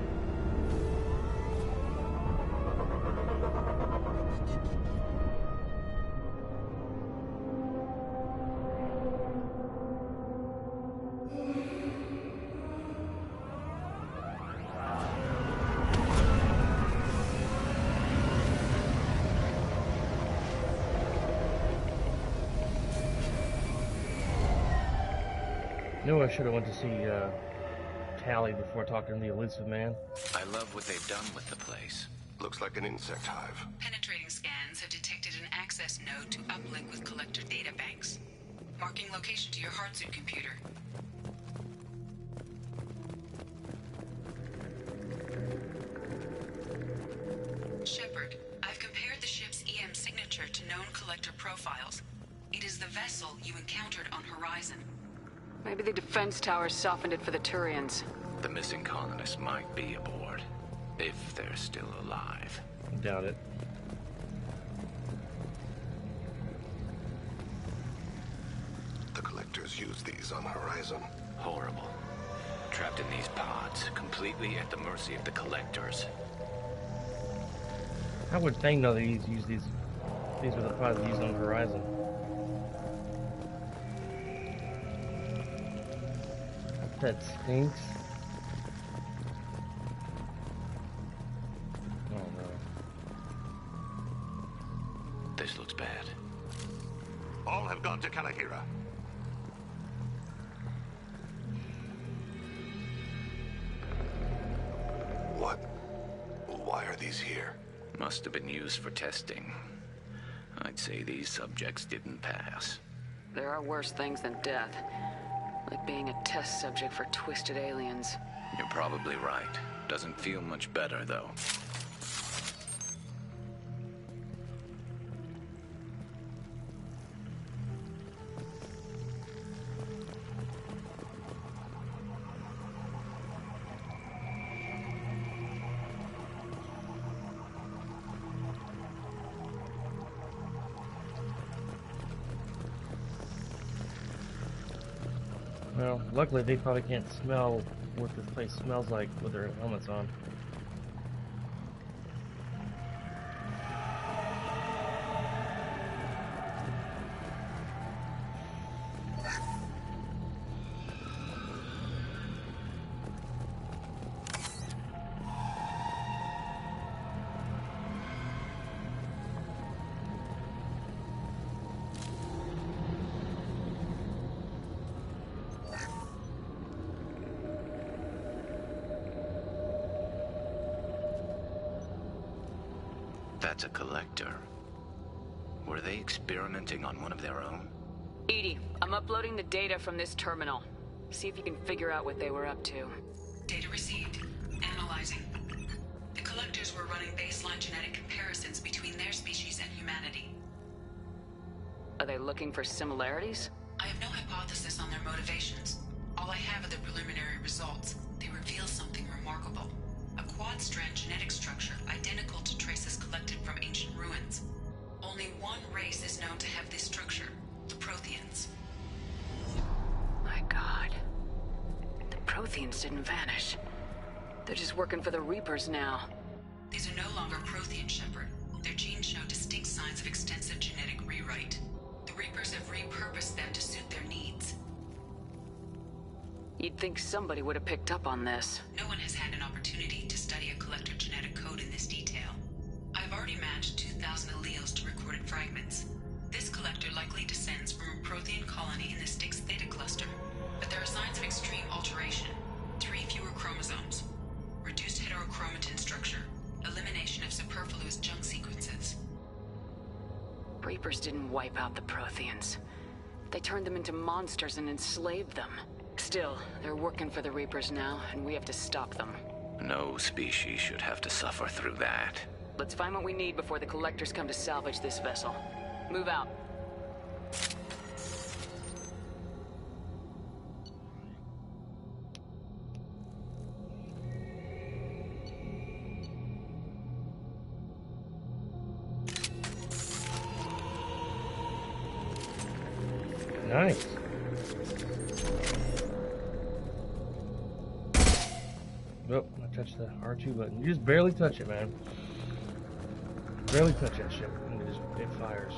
A: Knew I should have went to see Tally before talking to the elusive man.
D: I love what they've done with the place.
P: Looks like an insect hive.
R: Penetrating scans have detected an access node to uplink with collector data banks. Marking location to your hardsuit computer. vessel you encountered on Horizon.
G: Maybe the defense towers softened it for the Turians.
D: The missing colonists might be aboard, if they're still alive.
A: Doubt it.
P: The Collectors use these on Horizon.
D: Horrible. Trapped in these pods, completely at the mercy of the Collectors.
A: How would Fang know that he's used these? These were the pods used on Horizon. That stinks. Oh no.
D: This looks bad.
P: All have gone to Kalahira. What? Why are these here?
D: Must have been used for testing. I'd say these subjects didn't pass.
G: There are worse things than death. Like being a test subject for twisted aliens.
D: You're probably right. Doesn't feel much better, though.
A: Well, luckily they probably can't smell what this place smells like with their helmets on.
D: That's a Collector. Were they experimenting on one of their own?
G: EDI, I'm uploading the data from this terminal. See if you can figure out what they were up to.
R: Data received. Analyzing. The Collectors were running baseline genetic comparisons between their species and humanity.
G: Are they looking for similarities?
R: I have no hypothesis on their motivations. All I have are the preliminary results. They reveal something remarkable. A quad-strand genetic structure identical to traces collected from ancient ruins. Only one race is known to have this structure, the Protheans.
G: My God. The Protheans didn't vanish. They're just working for the Reapers now.
R: These are no longer Prothean, Shepard. Their genes show distinct signs of extensive genetic rewrite. The Reapers have repurposed them to suit their needs.
G: You'd think somebody would have picked up on this.
R: No one has had an opportunity to study a Collector genetic code in this detail. I've already matched 2,000 alleles to recorded fragments. This Collector likely descends from a Prothean colony in the Styx Theta cluster. But there are signs of extreme alteration. 3 fewer chromosomes. Reduced heterochromatin structure. Elimination of superfluous junk sequences.
G: Reapers didn't wipe out the Protheans. They turned them into monsters and enslaved them. Still, they're working for the Reapers now, and we have to stop them.
D: No species should have to suffer through that.
G: Let's find what we need before the Collectors come to salvage this vessel. Move out.
A: Nice. Nope, I touched the R2 button. You just barely touch it, man. Barely touch that ship, and it fires.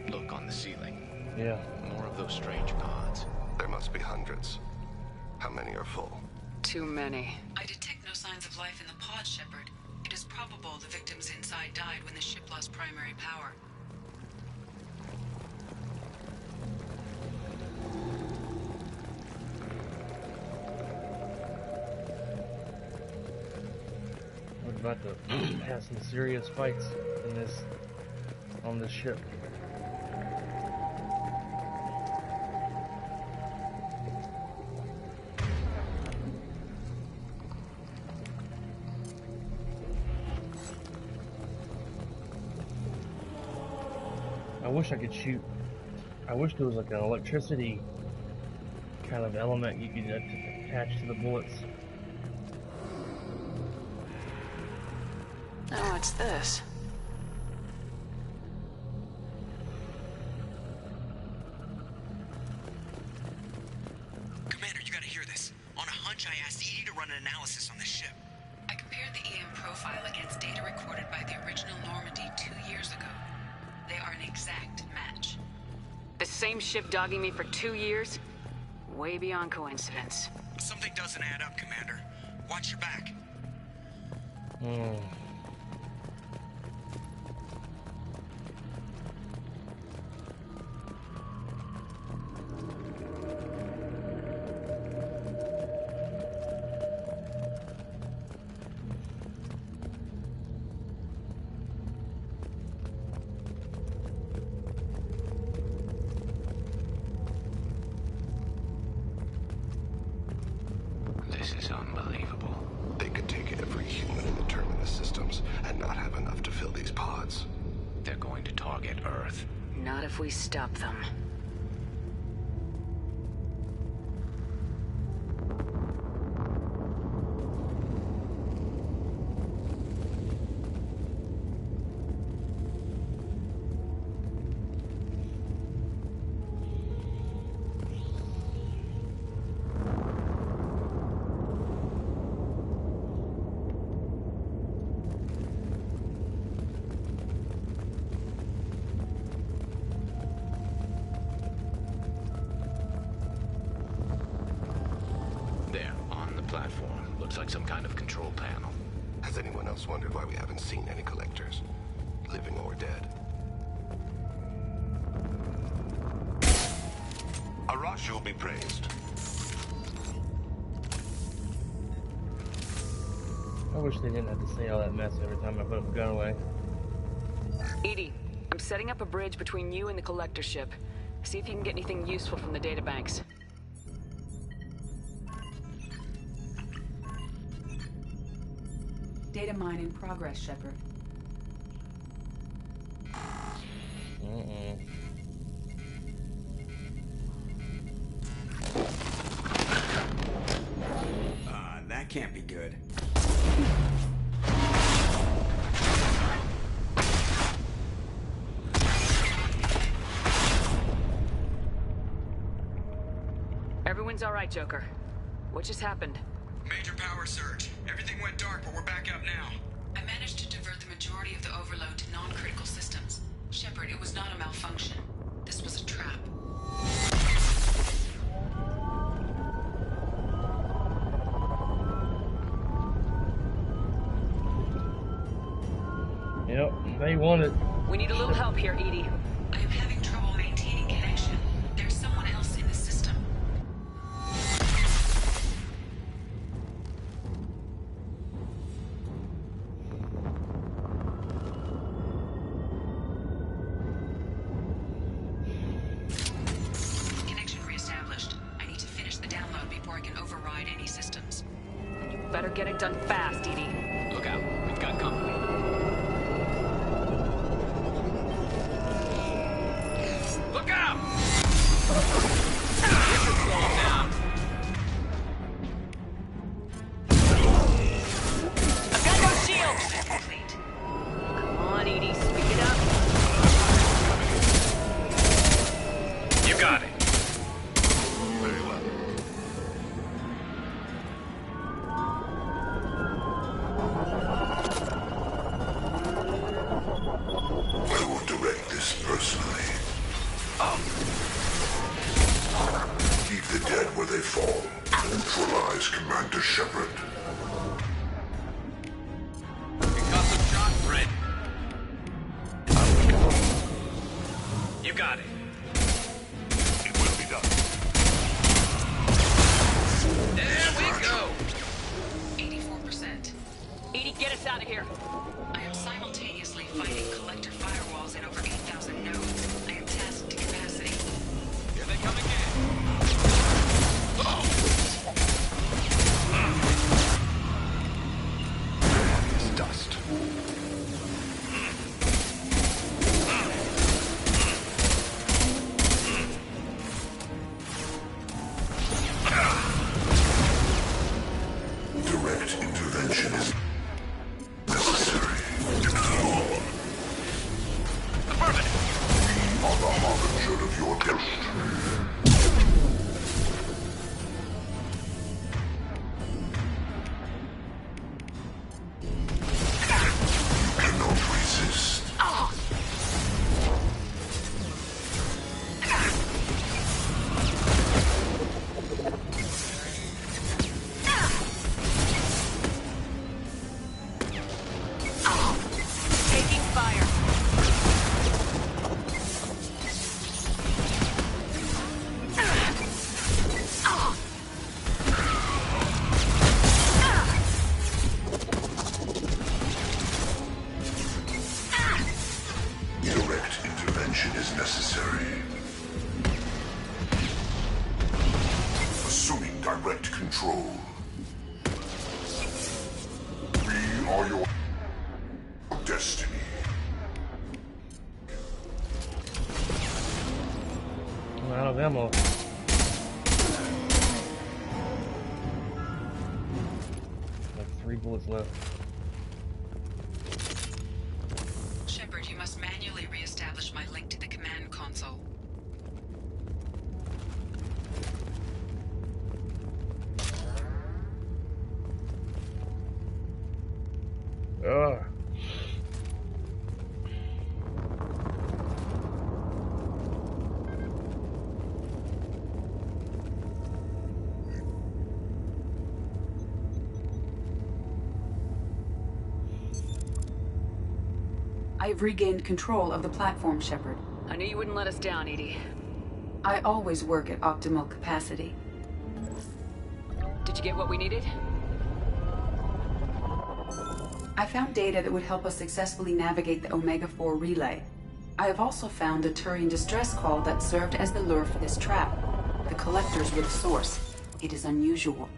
D: Look on the ceiling.
A: Yeah.
D: More of those strange pods.
P: There must be hundreds. How many are full?
G: Too many.
R: I detect no signs of life in the pod, Shepard. It is probable the victims inside died when the ship lost primary power.
A: about to have some serious fights on this ship. I wish I could shoot. I wish there was like an electricity kind of element you could attach to the bullets.
G: Oh, what's this?
T: Commander, you gotta hear this. On a hunch, I asked EDI to run an analysis on this ship.
R: I compared the EM profile against data recorded by the original Normandy 2 years ago. They are an exact match.
G: The same ship dogging me for 2 years? Way beyond coincidence.
T: Something doesn't add up, Commander. Watch your back.
D: This is unbelievable.
P: They could take every human in the Terminus systems and not have enough to fill these pods.
D: They're going to target Earth.
G: Not if we stop them.
D: Platform. Looks like some kind of control panel.
P: Has anyone else wondered why we haven't seen any collectors? Living or dead? Arashu be praised.
A: I wish they didn't have to say all that mess every time I put a gun away.
G: EDI, I'm setting up a bridge between you and the collector ship. See if you can get anything useful from the databanks.
R: Data mine in progress, Shepard.
T: That can't be good.
G: Everyone's all right, Joker. What just happened?
T: Major power surge. Everything went dark, but we're back up now.
R: I managed to divert the majority of the overload to non-critical systems. Shepard, it was not a malfunction. This was a trap.
A: Yep, they want it.
G: We need a little help here, EDI.
R: I am having trouble maintaining connection. There's someone else in the system. Connection reestablished. I need to finish the download before I can override any systems.
G: And you better get it done fast, EDI.
O: Look out. We've got company. Look out! This should slow him down.
G: I've got no shields! Come on, EDI, speed it up.
D: You got it.
P: Very well. I will direct this personally. Keep the dead where they fall. Neutralize Commander Shepard.
O: Concussive shot, Fred.
D: You got it.
P: It will be done.
O: There we go.
R: 84%.
G: EDI, get us us out of here.
R: I am simultaneously fighting collector firewalls in over 8,000 nodes. I am tasked to capacity.
O: Here they come again.
P: It's dust.
B: Direct intervention is necessary.
O: Affirmative.
B: We are the harbinger of your destiny. You cannot resist.
G: Taking fire.
B: Direct intervention is necessary. Assuming direct control. We are your destiny.
A: I'm out of ammo. Like 3 bullets left.
R: Shepard, you must manually re-establish my link to the command console.
A: Ugh.
R: I've regained control of the platform, Shepard.
G: I knew you wouldn't let us down, Edie.
R: I always work at optimal capacity.
G: Did you get what we needed?
R: I found data that would help us successfully navigate the Omega-4 relay. I have also found a Turian distress call that served as the lure for this trap. The collectors were the source. It is unusual.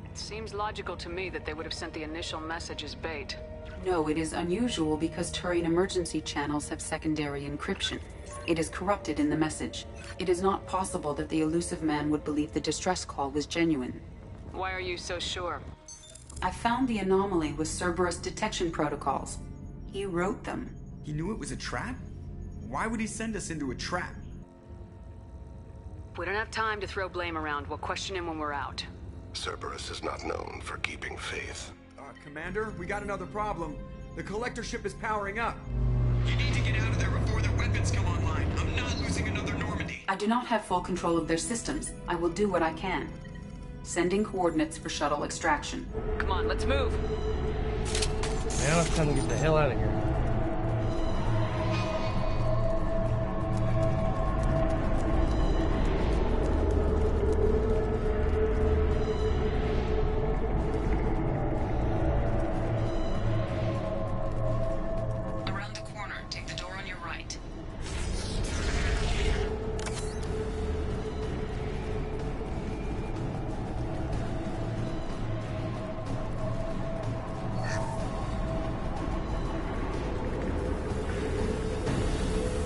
G: It seems logical to me that they would have sent the initial message as bait.
R: No, it is unusual because Turian emergency channels have secondary encryption. It is corrupted in the message. It is not possible that the elusive man would believe the distress call was genuine.
G: Why are you so sure?
R: I found the anomaly with Cerberus detection protocols. He wrote them.
T: He knew it was a trap? Why would he send us into a trap?
G: We don't have time to throw blame around. We'll question him when we're out.
P: Cerberus is not known for keeping faith.
T: Commander, we got another problem. The collector ship is powering up.
H: You need to get out of there before their weapons come online. I'm not losing another Normandy.
R: I do not have full control of their systems. I will do what I can. Sending coordinates for shuttle extraction.
G: Come on, let's move.
A: Now it's time to get the hell out of here.
R: Around the corner, take the door on your right.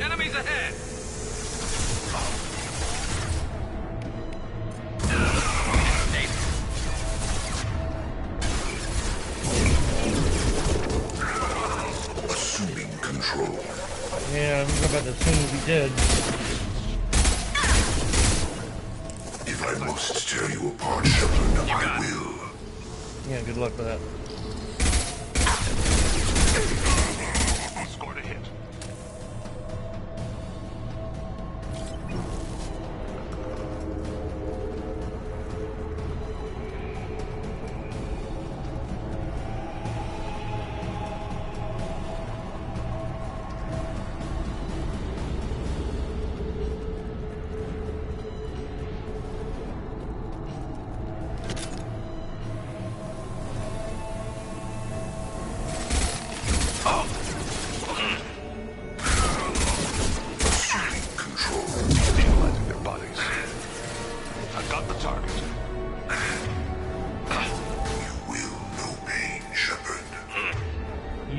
O: Enemies ahead!
B: Assuming control.
A: Yeah, I'm about to assume he did.
B: If I must tear you apart, Shepard, I will.
A: Yeah, good luck with that.
B: Scored a hit.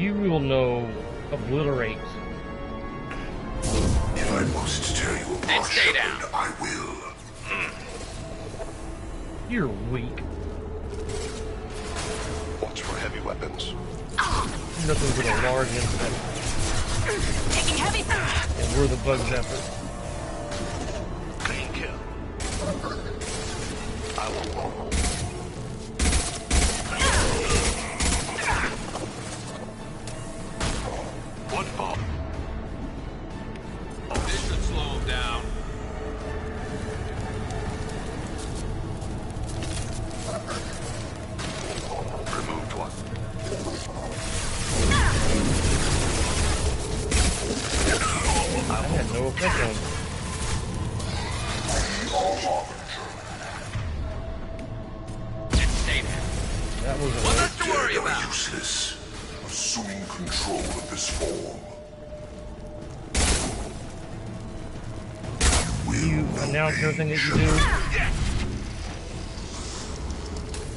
A: You will know obliterate.
B: If I must tear you apart,
O: And stay down.
B: Shepard, I will.
A: You're weak.
P: Watch for heavy weapons.
A: Nothing's gonna large into that.
H: Taking heavy.
A: And we're the bug's effort.
P: Clean kill. I will. One fall.
O: This should slow him down.
P: Removed one.
A: I had no effect on him. That was a
O: One less to worry
B: You're
O: about.
B: useless. Assuming control of this form.
A: You announce everything that you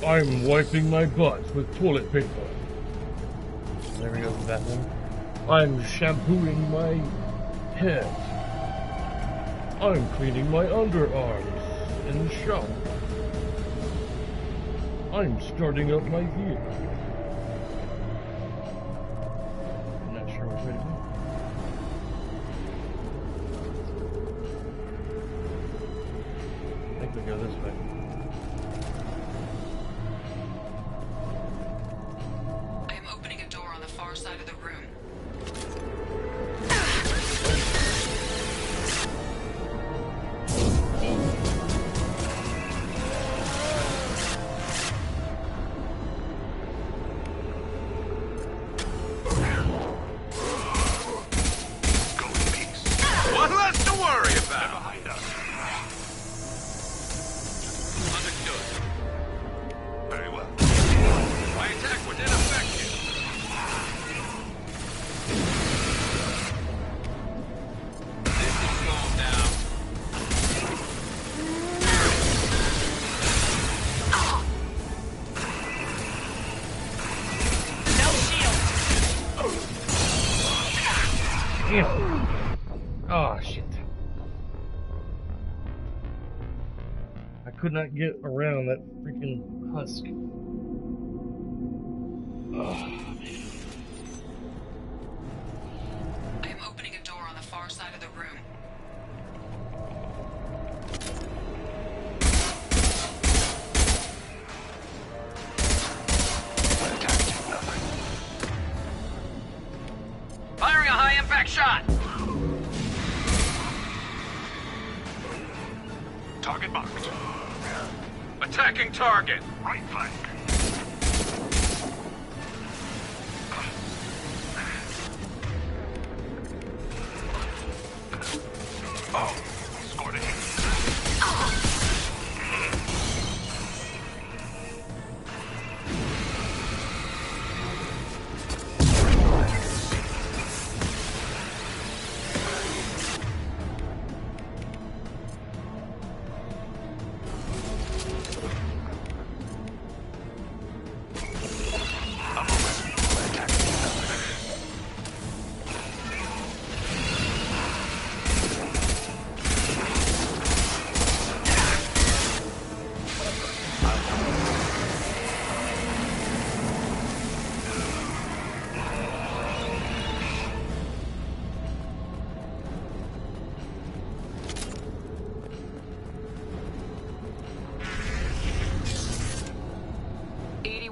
A: do. I'm wiping my butt with toilet paper. There he goes, the bathroom. I'm shampooing my head. I'm cleaning my underarms in the shower. I'm starting up my vehicle. I'm not sure which way to go. I think we go this way.
R: I am opening a door on the far side of the room.
O: One less to worry about. Understood.
P: Very well.
O: My attack was ineffective. This should slow him down.
H: No shield.
A: Damn. Oh, shit. I could not get around that freaking husk. Oh, man.
R: I am opening a door on the far side of the room.
O: Firing a high-impact shot.
P: Target marked.
O: Attacking target.
P: Right flank. Oh, scored a hit.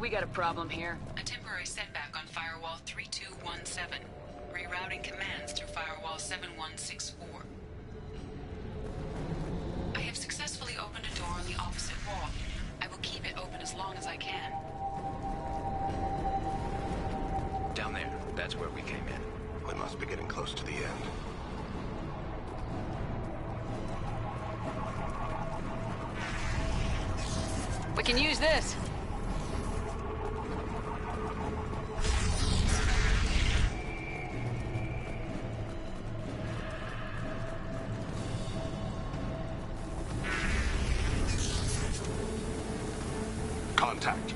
G: We got a problem here.
R: A temporary setback on Firewall 3217. Rerouting commands through Firewall 7164. I have successfully opened a door on the opposite wall. I will keep it open as long as I can.
D: Down there. That's where we came in.
P: We must be getting close to the end.
G: We can use this.
P: Contact.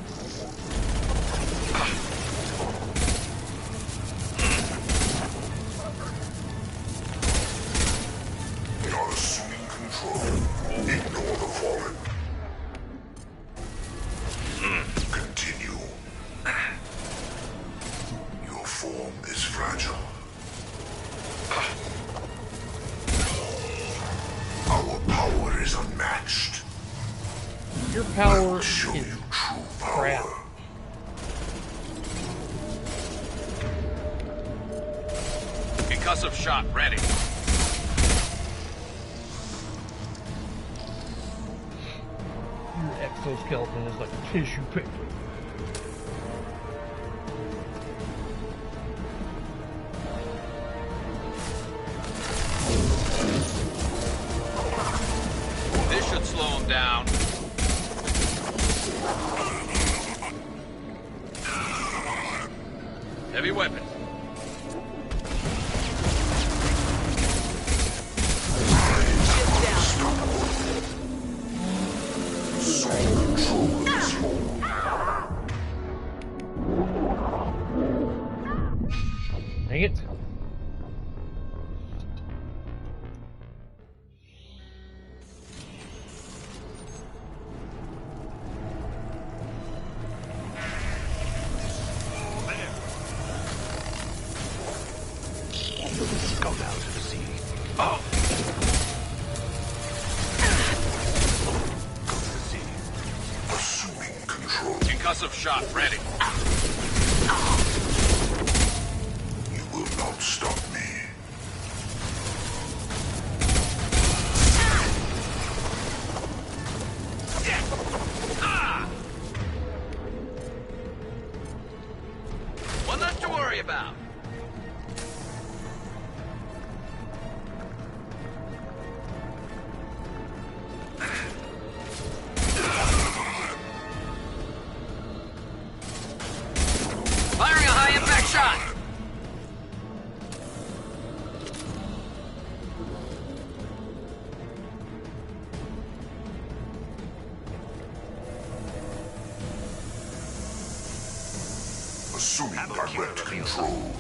A: crap.
O: Concussive shot ready.
A: Your exoskeleton is like a tissue paper.
O: This should slow him down. Heavy weapons.
A: Dang it.
B: Go down to the sea. Oh! Go to the sea. Assuming control.
O: Concussive shot ready.
B: You will not stop me.
O: One less to worry about. Firing a high-impact shot!
B: Assuming direct control.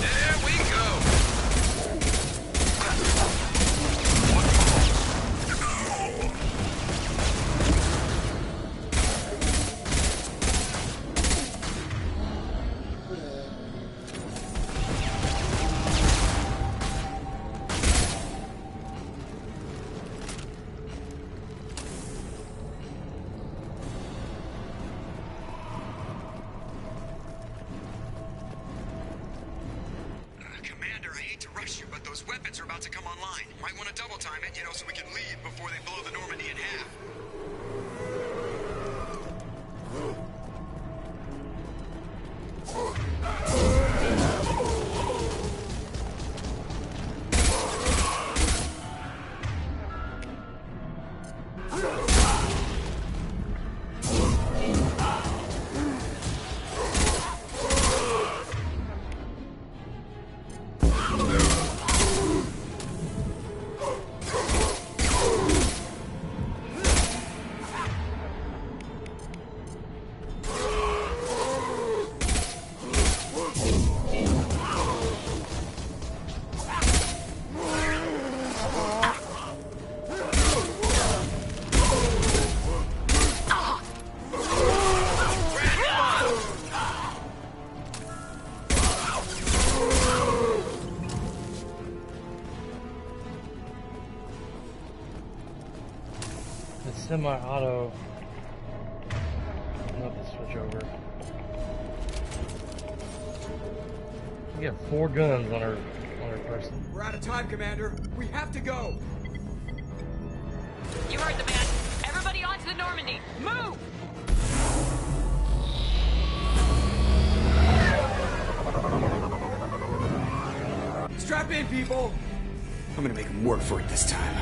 O: There we go!
N: Commander, I hate to rush you, but those weapons are about to come online. Might want to double time it, so we can leave before they blow the Normandy in half.
A: It's semi-auto. Not the switch over. We got 4 guns on her person.
T: We're out of time, Commander. We have to go.
H: You heard the man. Everybody onto the Normandy. Move!
T: Strap in, people. I'm gonna make them work for it this time.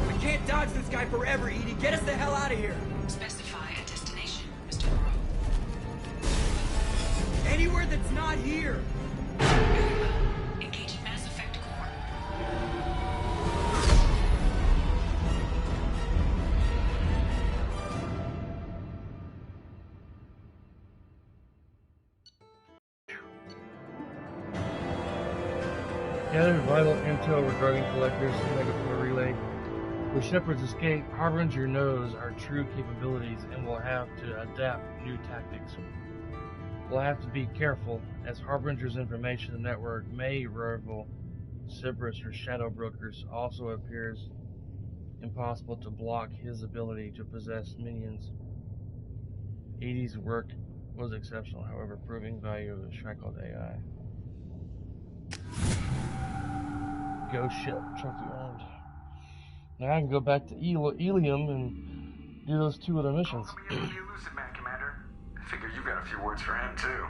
T: We can't dodge this guy forever, Edie. Get us the hell out of here.
R: Specify a destination, Mr. Moreau.
T: Anywhere that's not here.
R: Engaging Mass Effect Core.
A: Gathered vital intel regarding Collector's Megacore relay. With Shepard's escape, Harbinger knows our true capabilities and will have to adapt new tactics. We'll have to be careful, as Harbinger's information network may rival Cerberus or Shadow Brokers. Also appears impossible to block his ability to possess minions. EDI's work was exceptional, however, proving value of the Shackled AI. Ghost ship, trophy earned. Now I can go back to Ilium and do those 2 other missions.
U: The Elusive Man, Commander. I figure you got a few words for him, too.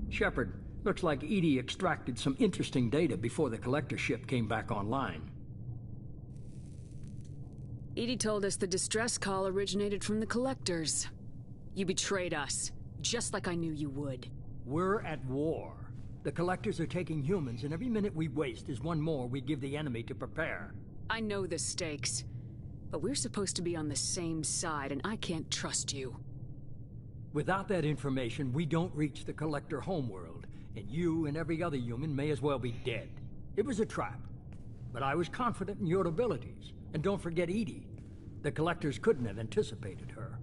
V: Shepard, looks like EDI extracted some interesting data before the Collector ship came back online.
G: EDI told us the distress call originated from the Collectors. You betrayed us, just like I knew you would.
V: We're at war. The Collectors are taking humans, and every minute we waste is one more we give the enemy to prepare.
G: I know the stakes, but we're supposed to be on the same side, and I can't trust you.
V: Without that information, we don't reach the Collector homeworld, and you and every other human may as well be dead. It was a trap, but I was confident in your abilities. And don't forget EDI. The Collectors couldn't have anticipated her.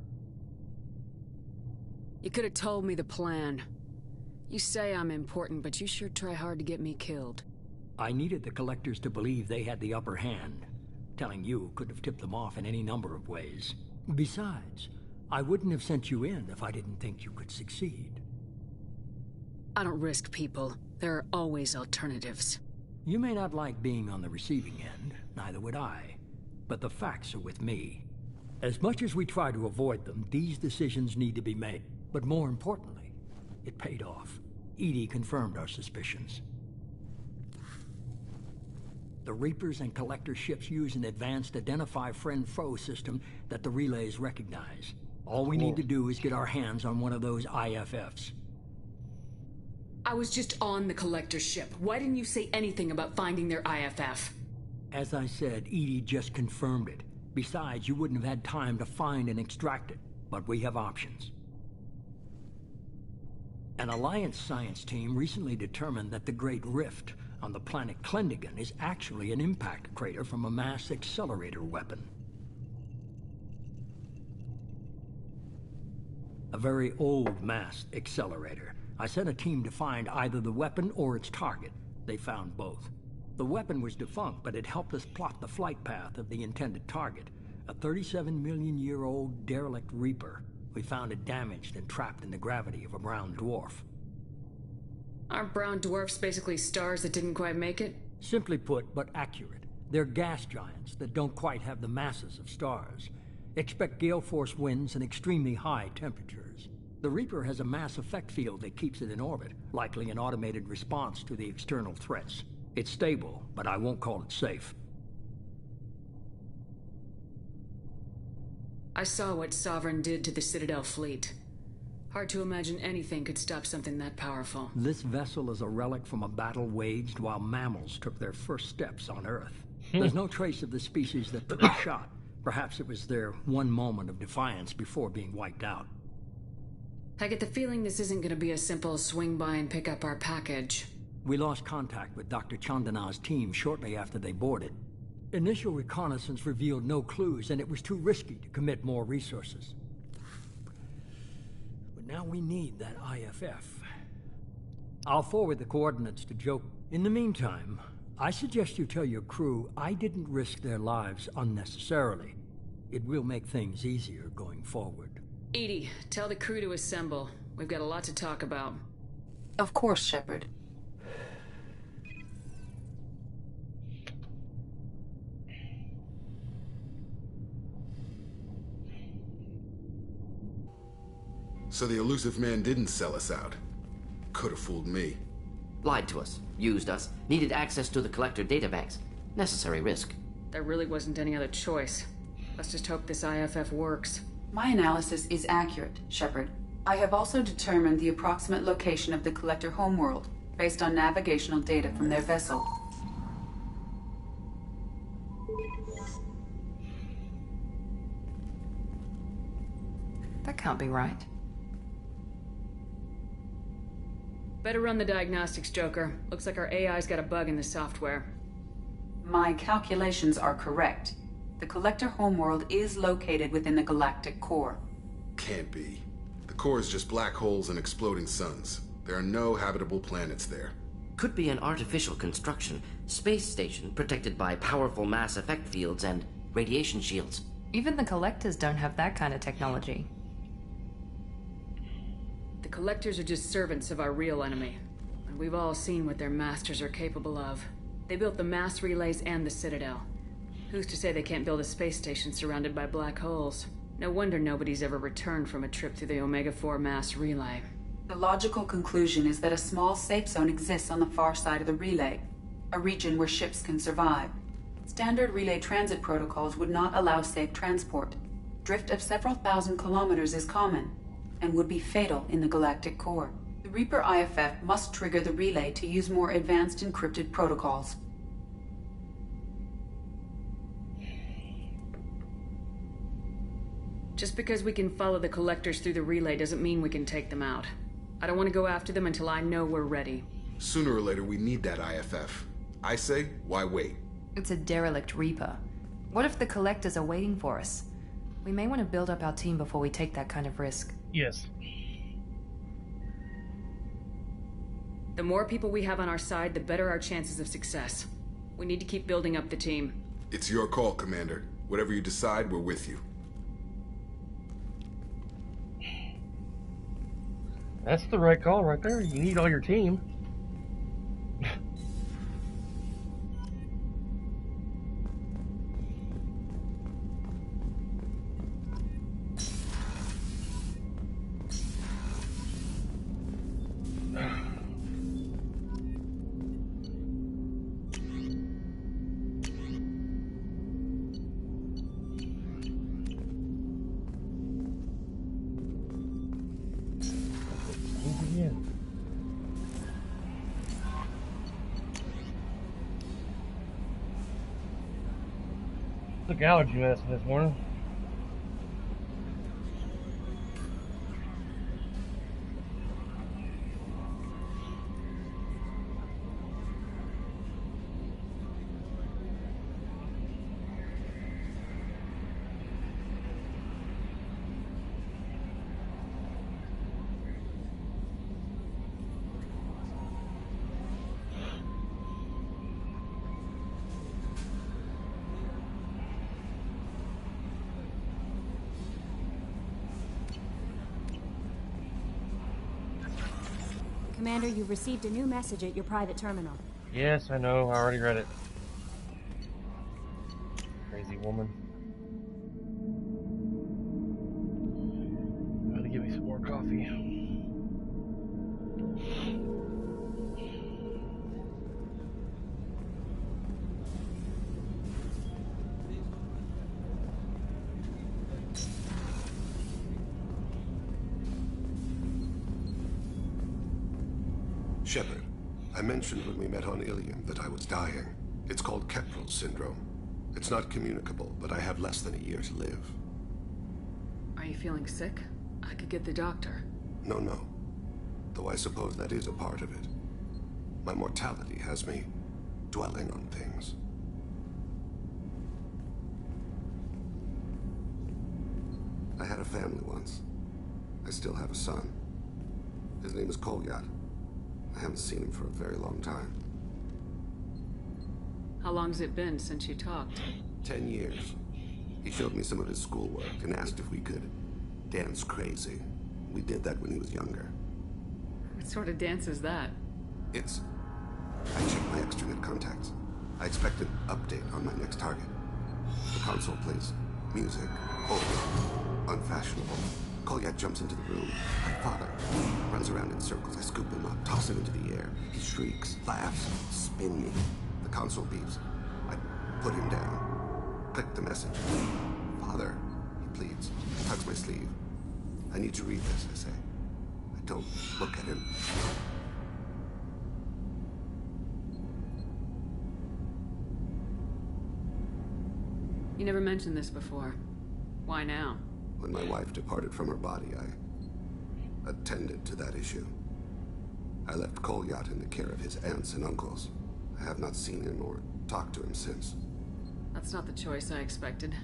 G: You could have told me the plan. You say I'm important, but you sure try hard to get me killed.
V: I needed the Collectors to believe they had the upper hand. Telling you could have tipped them off in any number of ways. Besides, I wouldn't have sent you in if I didn't think you could succeed.
G: I don't risk people. There are always alternatives.
V: You may not like being on the receiving end, neither would I. But the facts are with me. As much as we try to avoid them, these decisions need to be made. But more importantly, it paid off. EDI confirmed our suspicions. The Reapers and Collector ships use an advanced Identify Friend-Foe system that the relays recognize. All we need to do is get our hands on one of those IFFs.
G: I was just on the Collector ship. Why didn't you say anything about finding their IFF?
V: As I said, EDI just confirmed it. Besides, you wouldn't have had time to find and extract it. But we have options. An Alliance science team recently determined that the Great Rift on the planet Klendagon is actually an impact crater from a mass accelerator weapon. A very old mass accelerator. I sent a team to find either the weapon or its target. They found both. The weapon was defunct, but it helped us plot the flight path of the intended target. A 37-million-year-old derelict Reaper. We found it damaged and trapped in the gravity of a brown dwarf.
G: Aren't brown dwarfs basically stars that didn't quite make it?
V: Simply put, but accurate. They're gas giants that don't quite have the masses of stars. Expect gale force winds and extremely high temperatures. The Reaper has a mass effect field that keeps it in orbit, likely an automated response to the external threats. It's stable, but I won't call it safe.
G: I saw what Sovereign did to the Citadel fleet. Hard to imagine anything could stop something that powerful.
V: This vessel is a relic from a battle waged while mammals took their first steps on Earth. There's no trace of the species that took the shot. Perhaps it was their one moment of defiance before being wiped out.
G: I get the feeling this isn't going to be a simple swing by and pick up our package.
V: We lost contact with Dr. Chandana's team shortly after they boarded. Initial reconnaissance revealed no clues, and it was too risky to commit more resources. But now we need that IFF. I'll forward the coordinates to Joe. In the meantime, I suggest you tell your crew I didn't risk their lives unnecessarily. It will make things easier going forward.
G: EDI, tell the crew to assemble. We've got a lot to talk about.
C: Of course, Shepard.
Q: So the Elusive Man didn't sell us out. Could have fooled me.
I: Lied to us, used us, needed access to the Collector databanks. Necessary risk.
G: There really wasn't any other choice. Let's just hope this IFF works.
C: My analysis is accurate, Shepard. I have also determined the approximate location of the Collector homeworld, based on navigational data from their vessel.
K: can't be right.
G: Better run the diagnostics, Joker. Looks like our AI's got a bug in the software.
C: My calculations are correct. The Collector homeworld is located within the galactic core.
Q: Can't be. The core is just black holes and exploding suns. There are no habitable planets there.
I: Could be an artificial construction. Space station protected by powerful mass effect fields and radiation shields.
K: Even the Collectors don't have that kind of technology.
G: The Collectors are just servants of our real enemy. And we've all seen what their masters are capable of. They built the mass relays and the Citadel. Who's to say they can't build a space station surrounded by black holes? No wonder nobody's ever returned from a trip through the Omega-4 mass relay.
C: The logical conclusion is that a small safe zone exists on the far side of the relay, a region where ships can survive. Standard relay transit protocols would not allow safe transport. Drift of several thousand kilometers is common, and would be fatal in the galactic core. The Reaper IFF must trigger the relay to use more advanced encrypted protocols.
G: Just because we can follow the Collectors through the relay doesn't mean we can take them out. I don't want to go after them until I know we're ready.
Q: Sooner or later, we need that IFF. I say, why wait?
K: It's a derelict Reaper. What if the Collectors are waiting for us? We may want to build up our team before we take that kind of risk.
A: Yes.
G: The more people we have on our side, the better our chances of success. We need to keep building up the team.
Q: It's your call, Commander. Whatever you decide, we're with you.
A: That's the right call right there. You need all your team. Look, allergy medicine this morning.
S: Commander, you received a new message at your private terminal.
A: Yes, I know. I already read it. Crazy woman. Gotta give me some more coffee.
P: Shepard, I mentioned when we met on Ilium that I was dying. It's called Kestrel syndrome. It's not communicable, but I have less than a year to live.
G: Are you feeling sick? I could get the doctor.
P: No. Though I suppose that is a part of it. My mortality has me dwelling on things. I had a family once. I still have a son. His name is Kolyat. I haven't seen him for a very long time.
G: How long's it been since you talked?
P: 10 years. He showed me some of his schoolwork and asked if we could dance crazy. We did that when he was younger.
G: What sort of dance is that?
P: It's... I checked my extranet contacts. I expect an update on my next target. The console plays music, old, unfashionable. Kolyat jumps into the room. My father runs around in circles. I scoop him up, toss him into the air. He shrieks, laughs, spin me. The console beeps. I put him down. Click the message. Father, he pleads. Tugs my sleeve. I need to read this, I say. I don't look at him.
G: You never mentioned this before. Why now?
P: When my wife departed from her body, I attended to that issue. I left Kolyat in the care of his aunts and uncles. I have not seen him or talked to him since.
G: That's not the choice I expected.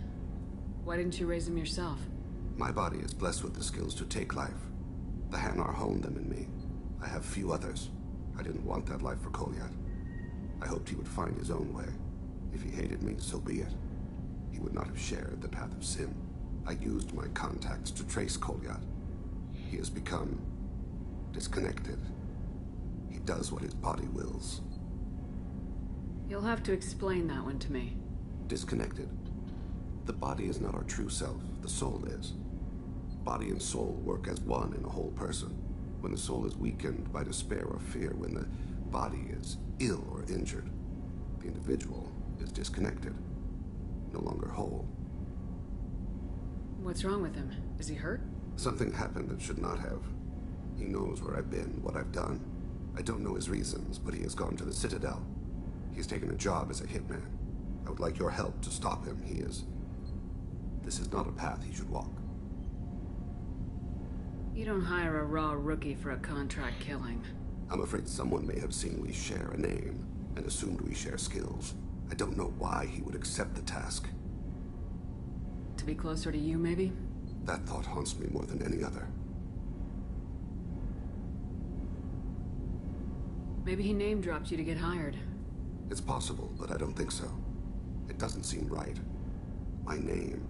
G: Why didn't you raise him yourself?
P: My body is blessed with the skills to take life. The Hanar honed them in me. I have few others. I didn't want that life for Kolyat. I hoped he would find his own way. If he hated me, so be it. He would not have shared the path of sin. I used my contacts to trace Kolyat. He has become disconnected. He does what his body wills.
G: You'll have to explain that one to me.
P: Disconnected. The body is not our true self, the soul is. Body and soul work as one in a whole person. When the soul is weakened by despair or fear, when the body is ill or injured, the individual is disconnected, no longer whole.
G: What's wrong with him? Is he hurt?
P: Something happened that should not have. He knows where I've been, what I've done. I don't know his reasons, but he has gone to the Citadel. He's taken a job as a hitman. I would like your help to stop him. This is not a path he should walk.
G: You don't hire a raw rookie for a contract killing.
P: I'm afraid someone may have seen we share a name and assumed we share skills. I don't know why he would accept the task.
G: To be closer to you, maybe?
P: That thought haunts me more than any other.
G: Maybe he name-dropped you to get hired.
P: It's possible, but I don't think so. It doesn't seem right. My name.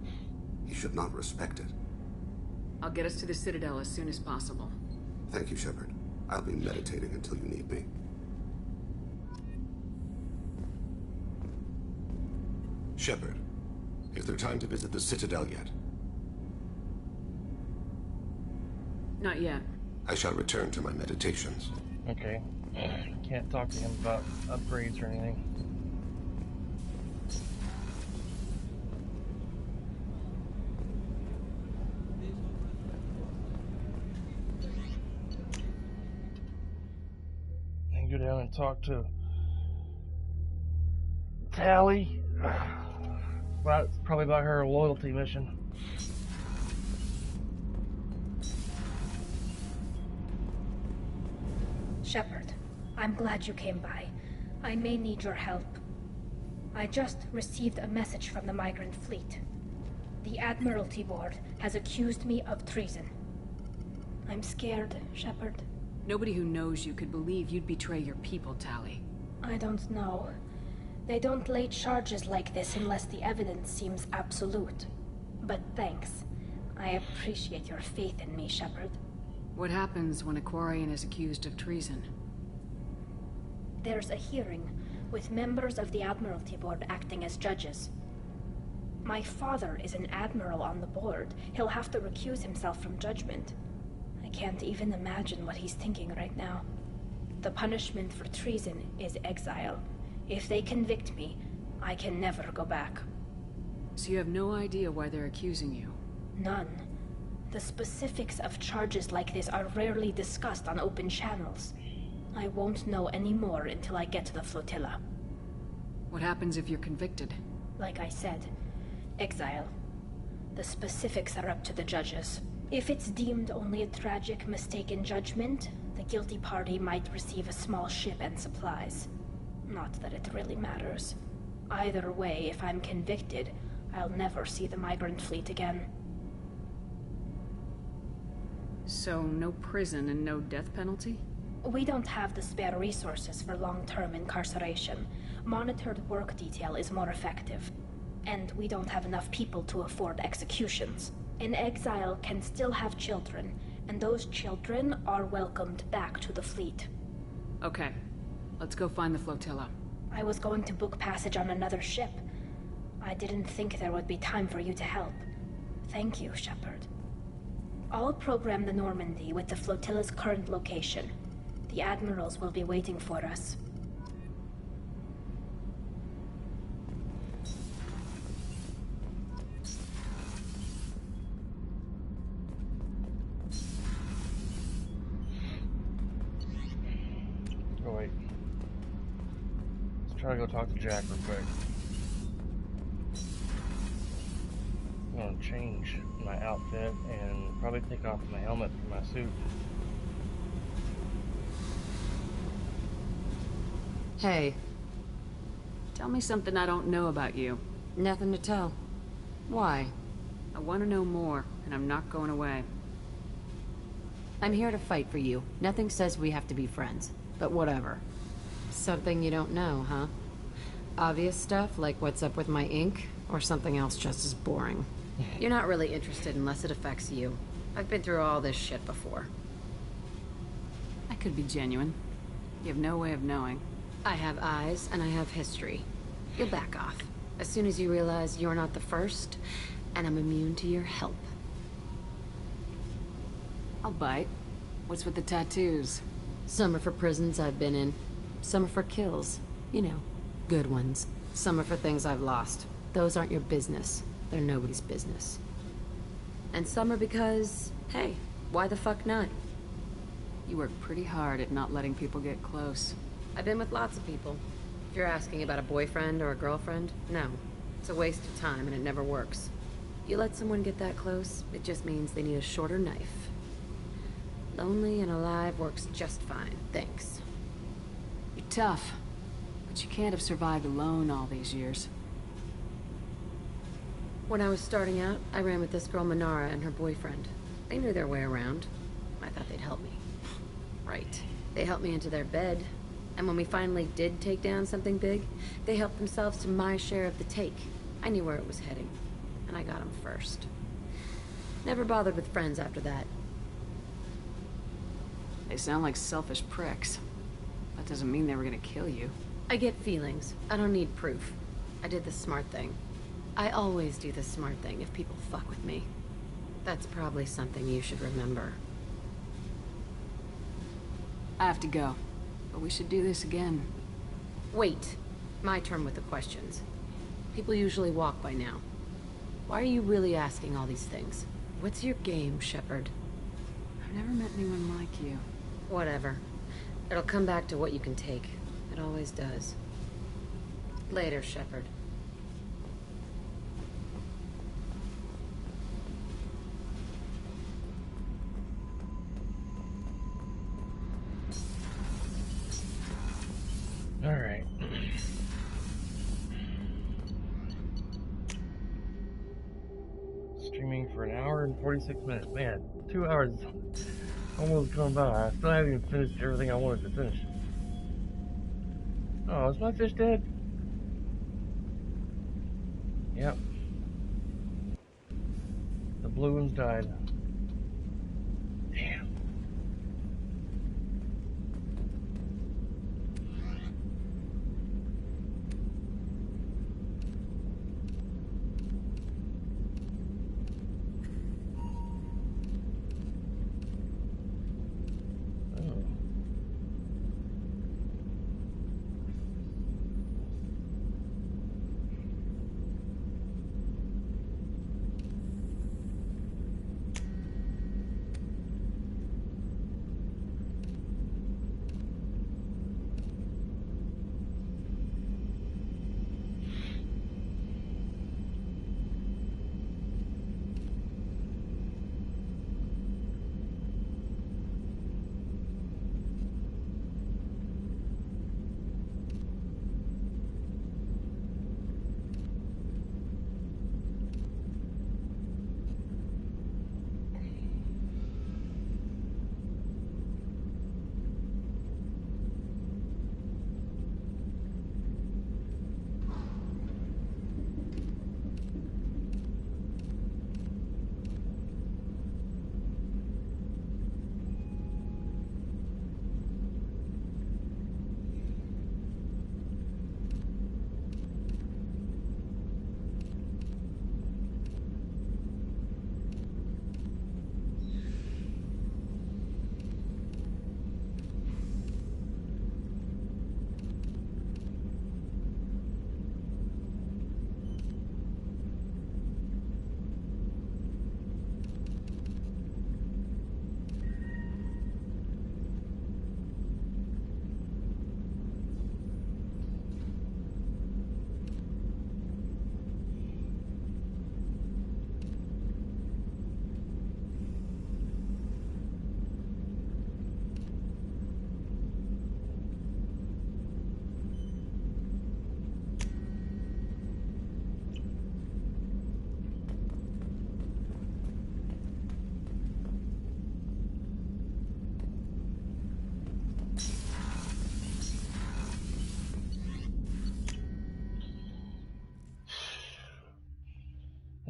P: He should not respect it.
G: I'll get us to the Citadel as soon as possible.
P: Thank you, Shepard. I'll be meditating until you need me. Shepard, is there time to visit the Citadel yet?
G: Not yet.
P: I shall return to my meditations.
A: Okay. Can't talk to him about upgrades or anything. And go down and talk to Tali. Probably about her loyalty mission.
L: Shepard, I'm glad you came by. I may need your help. I just received a message from the migrant fleet. The Admiralty Board has accused me of treason. I'm scared, Shepard.
G: Nobody who knows you could believe you'd betray your people, Tali.
L: I don't know. They don't lay charges like this unless the evidence seems absolute. But thanks. I appreciate your faith in me, Shepard.
G: What happens when a Quarian is accused of treason?
L: There's a hearing, with members of the Admiralty Board acting as judges. My father is an admiral on the board. He'll have to recuse himself from judgment. I can't even imagine what he's thinking right now. The punishment for treason is exile. If they convict me, I can never go back.
G: So you have no idea why they're accusing you?
L: None. The specifics of charges like this are rarely discussed on open channels. I won't know any more until I get to the flotilla.
G: What happens if you're convicted?
L: Like I said, exile. The specifics are up to the judges. If it's deemed only a tragic mistake in judgment, the guilty party might receive a small ship and supplies. Not that it really matters. Either way, if I'm convicted, I'll never see the migrant fleet again.
G: So, no prison and no death penalty?
L: We don't have the spare resources for long-term incarceration. Monitored work detail is more effective. And we don't have enough people to afford executions. An exile can still have children, and those children are welcomed back to the fleet.
G: Okay. Let's go find the flotilla.
L: I was going to book passage on another ship. I didn't think there would be time for you to help. Thank you, Shepard. I'll program the Normandy with the flotilla's current location. The admirals will be waiting for us.
A: Oh wait. Let's try to go talk to Jack real quick. Oh, gonna change my outfit and probably take off my helmet from my suit.
K: Hey.
G: Tell me something I don't know about you.
K: Nothing to tell. Why?
G: I want to know more, and I'm not going away.
K: I'm here to fight for you. Nothing says we have to be friends, but whatever. Something you don't know, huh? Obvious stuff, like what's up with my ink, or something else just as boring? You're not really interested unless it affects you. I've been through all this shit before.
G: I could be genuine. You have no way of knowing.
K: I have eyes, and I have history. You'll back off. As soon as you realize you're not the first, and I'm immune to your help.
G: I'll bite. What's with the tattoos?
K: Some are for prisons I've been in. Some are for kills. You know, good ones. Some are for things I've lost. Those aren't your business. They're nobody's business. And some are because, hey, why the fuck not?
G: You work pretty hard at not letting people get close.
K: I've been with lots of people. If you're asking about a boyfriend or a girlfriend, no. It's a waste of time and it never works. You let someone get that close, it just means they need a shorter knife. Lonely and alive works just fine, thanks.
G: You're tough, but you can't have survived alone all these years.
K: When I was starting out, I ran with this girl Minara and her boyfriend. They knew their way around. I thought they'd help me. Right. They helped me into their bed. And when we finally did take down something big, they helped themselves to my share of the take. I knew where it was heading, and I got them first. Never bothered with friends after that.
G: They sound like selfish pricks. That doesn't mean they were gonna kill you.
K: I get feelings. I don't need proof. I did the smart thing. I always do the smart thing if people fuck with me. That's probably something you should remember.
G: I have to go. But we should do this again.
K: Wait. My turn with the questions. People usually walk by now. Why are you really asking all these things? What's your game, Shepard?
G: I've never met anyone like you.
K: Whatever. It'll come back to what you can take. It always does. Later, Shepard.
A: Alright. Streaming for an hour and 46 minutes. Man, 2 hours almost gone by. I still haven't even finished everything I wanted to finish. Oh, is my fish dead? Yep. The blue one's died. Damn.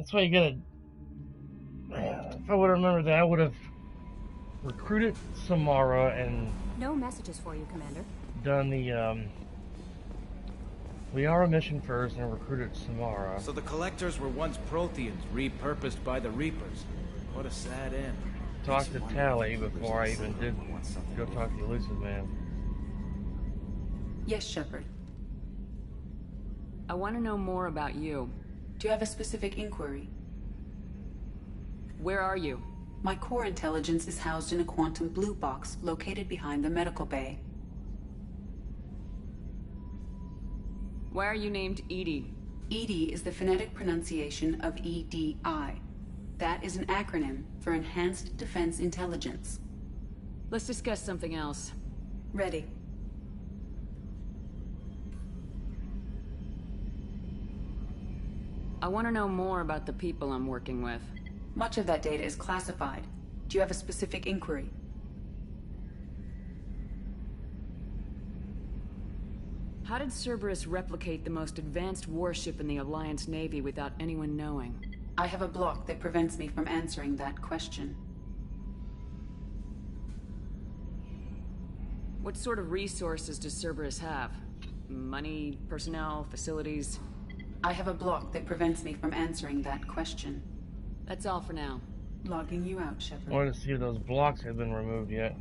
A: That's why you gotta... If I would have remembered that, I would have recruited Samara and...
S: No messages for you, Commander.
A: Done the, Liara mission first and recruited Samara.
J: So the Collectors were once Protheans, repurposed by the Reapers. What a sad end.
A: Talked to Tali before I even did go talk to the Elusive Man.
C: Yes, Shepard.
G: I want to know more about you.
C: Do you have a specific inquiry?
G: Where are you?
C: My core intelligence is housed in a quantum blue box located behind the medical bay.
G: Why are you named EDI?
C: EDI is the phonetic pronunciation of EDI. That is an acronym for Enhanced Defense Intelligence.
G: Let's discuss something else.
C: Ready.
G: I want to know more about the people I'm working with.
C: Much of that data is classified. Do you have a specific inquiry?
G: How did Cerberus replicate the most advanced warship in the Alliance Navy without anyone knowing?
C: I have a block that prevents me from answering that question.
G: What sort of resources does Cerberus have? Money, personnel, facilities?
C: I have a block that prevents me from answering that question.
G: That's all for now.
C: Logging you out, Shepard.
A: I wanted to see if those blocks had been removed yet.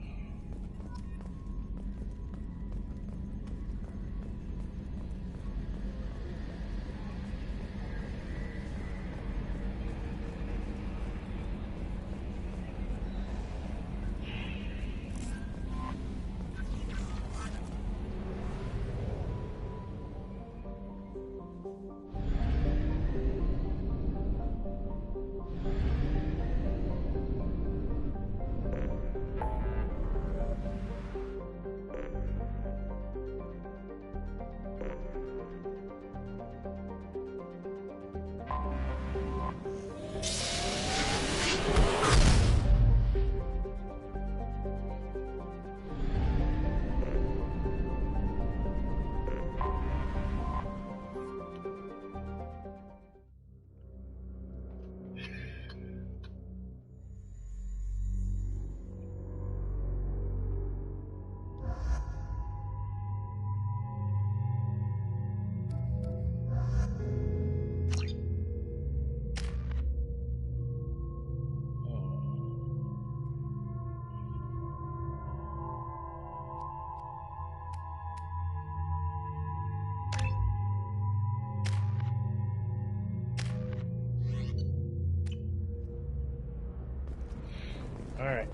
A: Alright.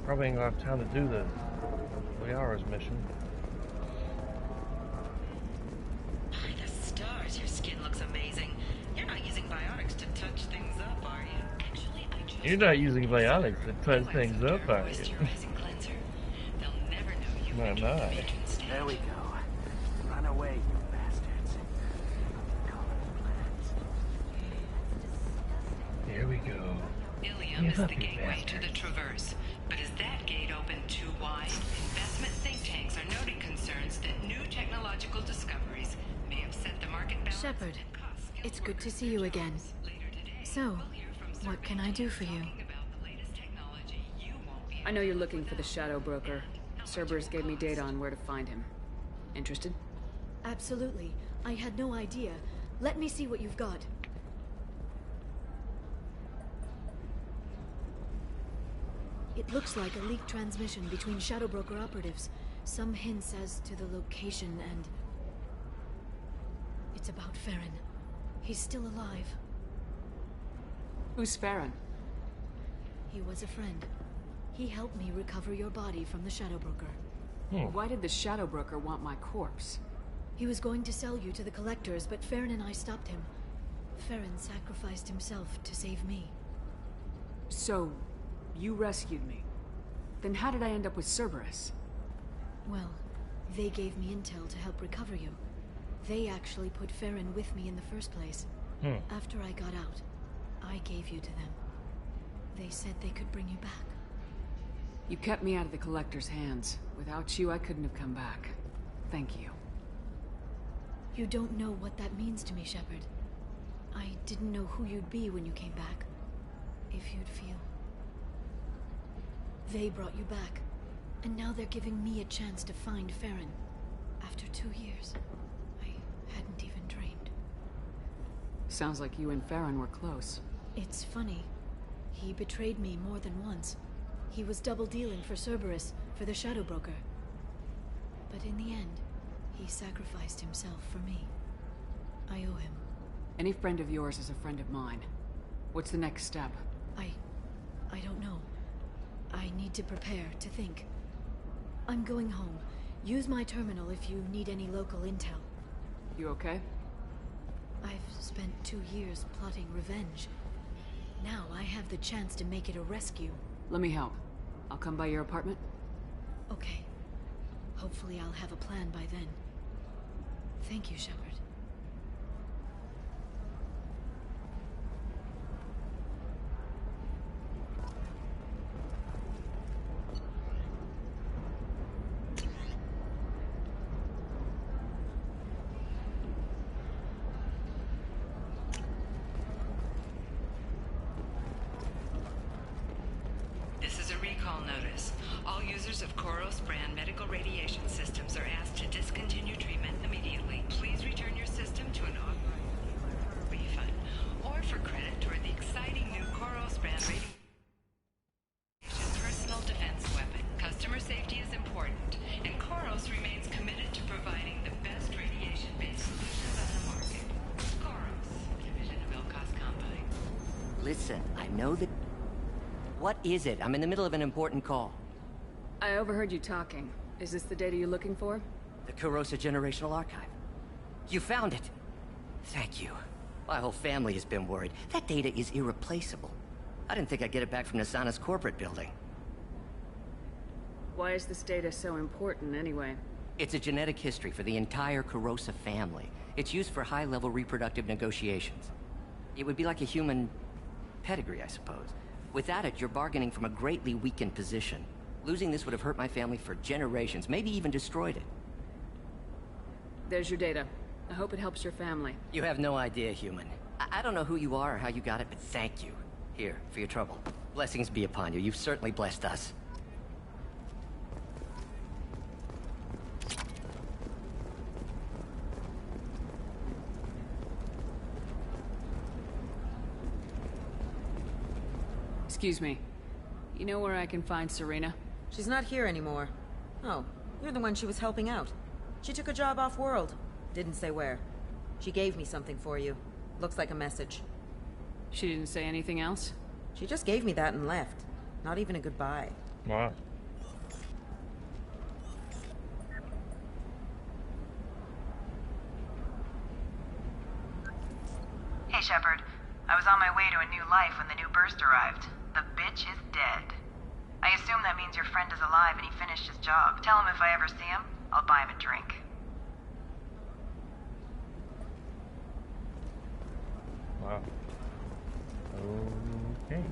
A: Probably ain't gonna have time to do the Liara's mission.
R: By the stars, your skin looks amazing. You're not using biotics to touch things up, are you? Actually, I just...
A: You're not using biotics to touch things up, are you?
R: They'll never know you
A: My, my.
J: There we go. Run away, you bastards.
A: Here we go.
R: Ilium is the gateway to the Traverse. But is that gate open too wide? Investment think tanks are noting concerns that new technological discoveries may upset the market balance.
E: Shepard, it's good to see you again. So, what can I do for you?
G: I know you're looking for the Shadow Broker. Cerberus gave me data on where to find him. Interested?
E: Absolutely. I had no idea. Let me see what you've got. It looks like a leaked transmission between Shadow Broker operatives. Some hints as to the location and... It's about Farron. He's still alive.
G: Who's Farron?
E: He was a friend. He helped me recover your body from the Shadow Broker.
G: Why did the Shadow Broker want my corpse?
E: He was going to sell you to the Collectors, but Farron and I stopped him. Farron sacrificed himself to save me.
G: So, you rescued me. Then how did I end up with Cerberus?
E: Well, they gave me intel to help recover you. They actually put Farron with me in the first place. After I got out, I gave you to them. They said they could bring you back.
G: You kept me out of the Collector's hands. Without you, I couldn't have come back. Thank you.
E: You don't know what that means to me, Shepard. I didn't know who you'd be when you came back. If you'd feel. They brought you back. And now they're giving me a chance to find Farron. After 2 years. I hadn't even dreamed.
G: Sounds like you and Farron were close.
E: It's funny. He betrayed me more than once. He was double dealing for Cerberus, for the Shadow Broker. But in the end, he sacrificed himself for me. I owe him.
G: Any friend of yours is a friend of mine. What's the next step?
E: I don't know. I need to prepare, to think. I'm going home. Use my terminal if you need any local intel.
G: You okay?
E: I've spent 2 years plotting revenge. Now I have the chance to make it a rescue.
G: Let me help. I'll come by your apartment.
E: Okay. Hopefully I'll have a plan by then. Thank you, Shepard.
R: This is a recall notice. All users of Koros brand medical radiation systems are asked to discontinue treatment immediately. Please return your system to an authorized refund or for credit toward the exciting new Koros brand radiation personal defense weapon. Customer safety is important, and Koros remains committed to providing the best radiation-based solutions on the market. Koros, division of Elkos Combine.
I: Listen, I know that... What is it? I'm in the middle of an important call.
G: I overheard you talking. Is this the data you're looking for?
I: The Kurosa Generational Archive. You found it! Thank you. My whole family has been worried. That data is irreplaceable. I didn't think I'd get it back from Nasana's corporate building.
G: Why is this data so important, anyway?
I: It's a genetic history for the entire Kurosa family. It's used for high-level reproductive negotiations. It would be like a human pedigree, I suppose. Without it, you're bargaining from a greatly weakened position. Losing this would have hurt my family for generations, maybe even destroyed it.
G: There's your data. I hope it helps your family.
I: You have no idea, human. I don't know who you are or how you got it, but thank you. Here, for your trouble. Blessings be upon you. You've certainly blessed us.
G: Excuse me. You know where I can find Serena?
F: She's not here anymore. Oh, you're the one she was helping out. She took a job off-world. Didn't say where. She gave me something for you. Looks like a message.
G: She didn't say anything else?
F: She just gave me that and left. Not even a goodbye.
A: Wow.
M: Hey, Shepard. I was on my way to a new life when the new burst arrived. The bitch is dead. I assume that means your friend is alive and he finished his job. Tell him if I ever see him, I'll buy him a drink.
A: Wow. Okay.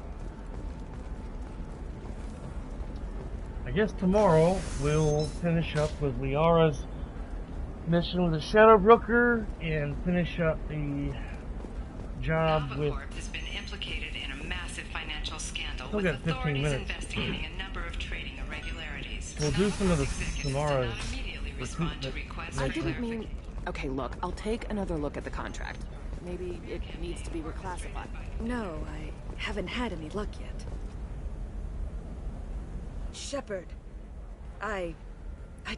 A: I guess tomorrow we'll finish up with Liara's mission with the Shadow Broker and finish up the job with...
R: Corp has been implicated in a massive financial scandal
A: Still
R: with
A: got 15
R: authorities
A: minutes.
R: investigating a number of trading irregularities.
A: We'll do some of the tomorrow's recruitment.
W: I didn't mean... Okay, look, I'll take another look at the contract. Maybe it needs to be reclassified.
X: No, I haven't had any luck yet. Shepard, I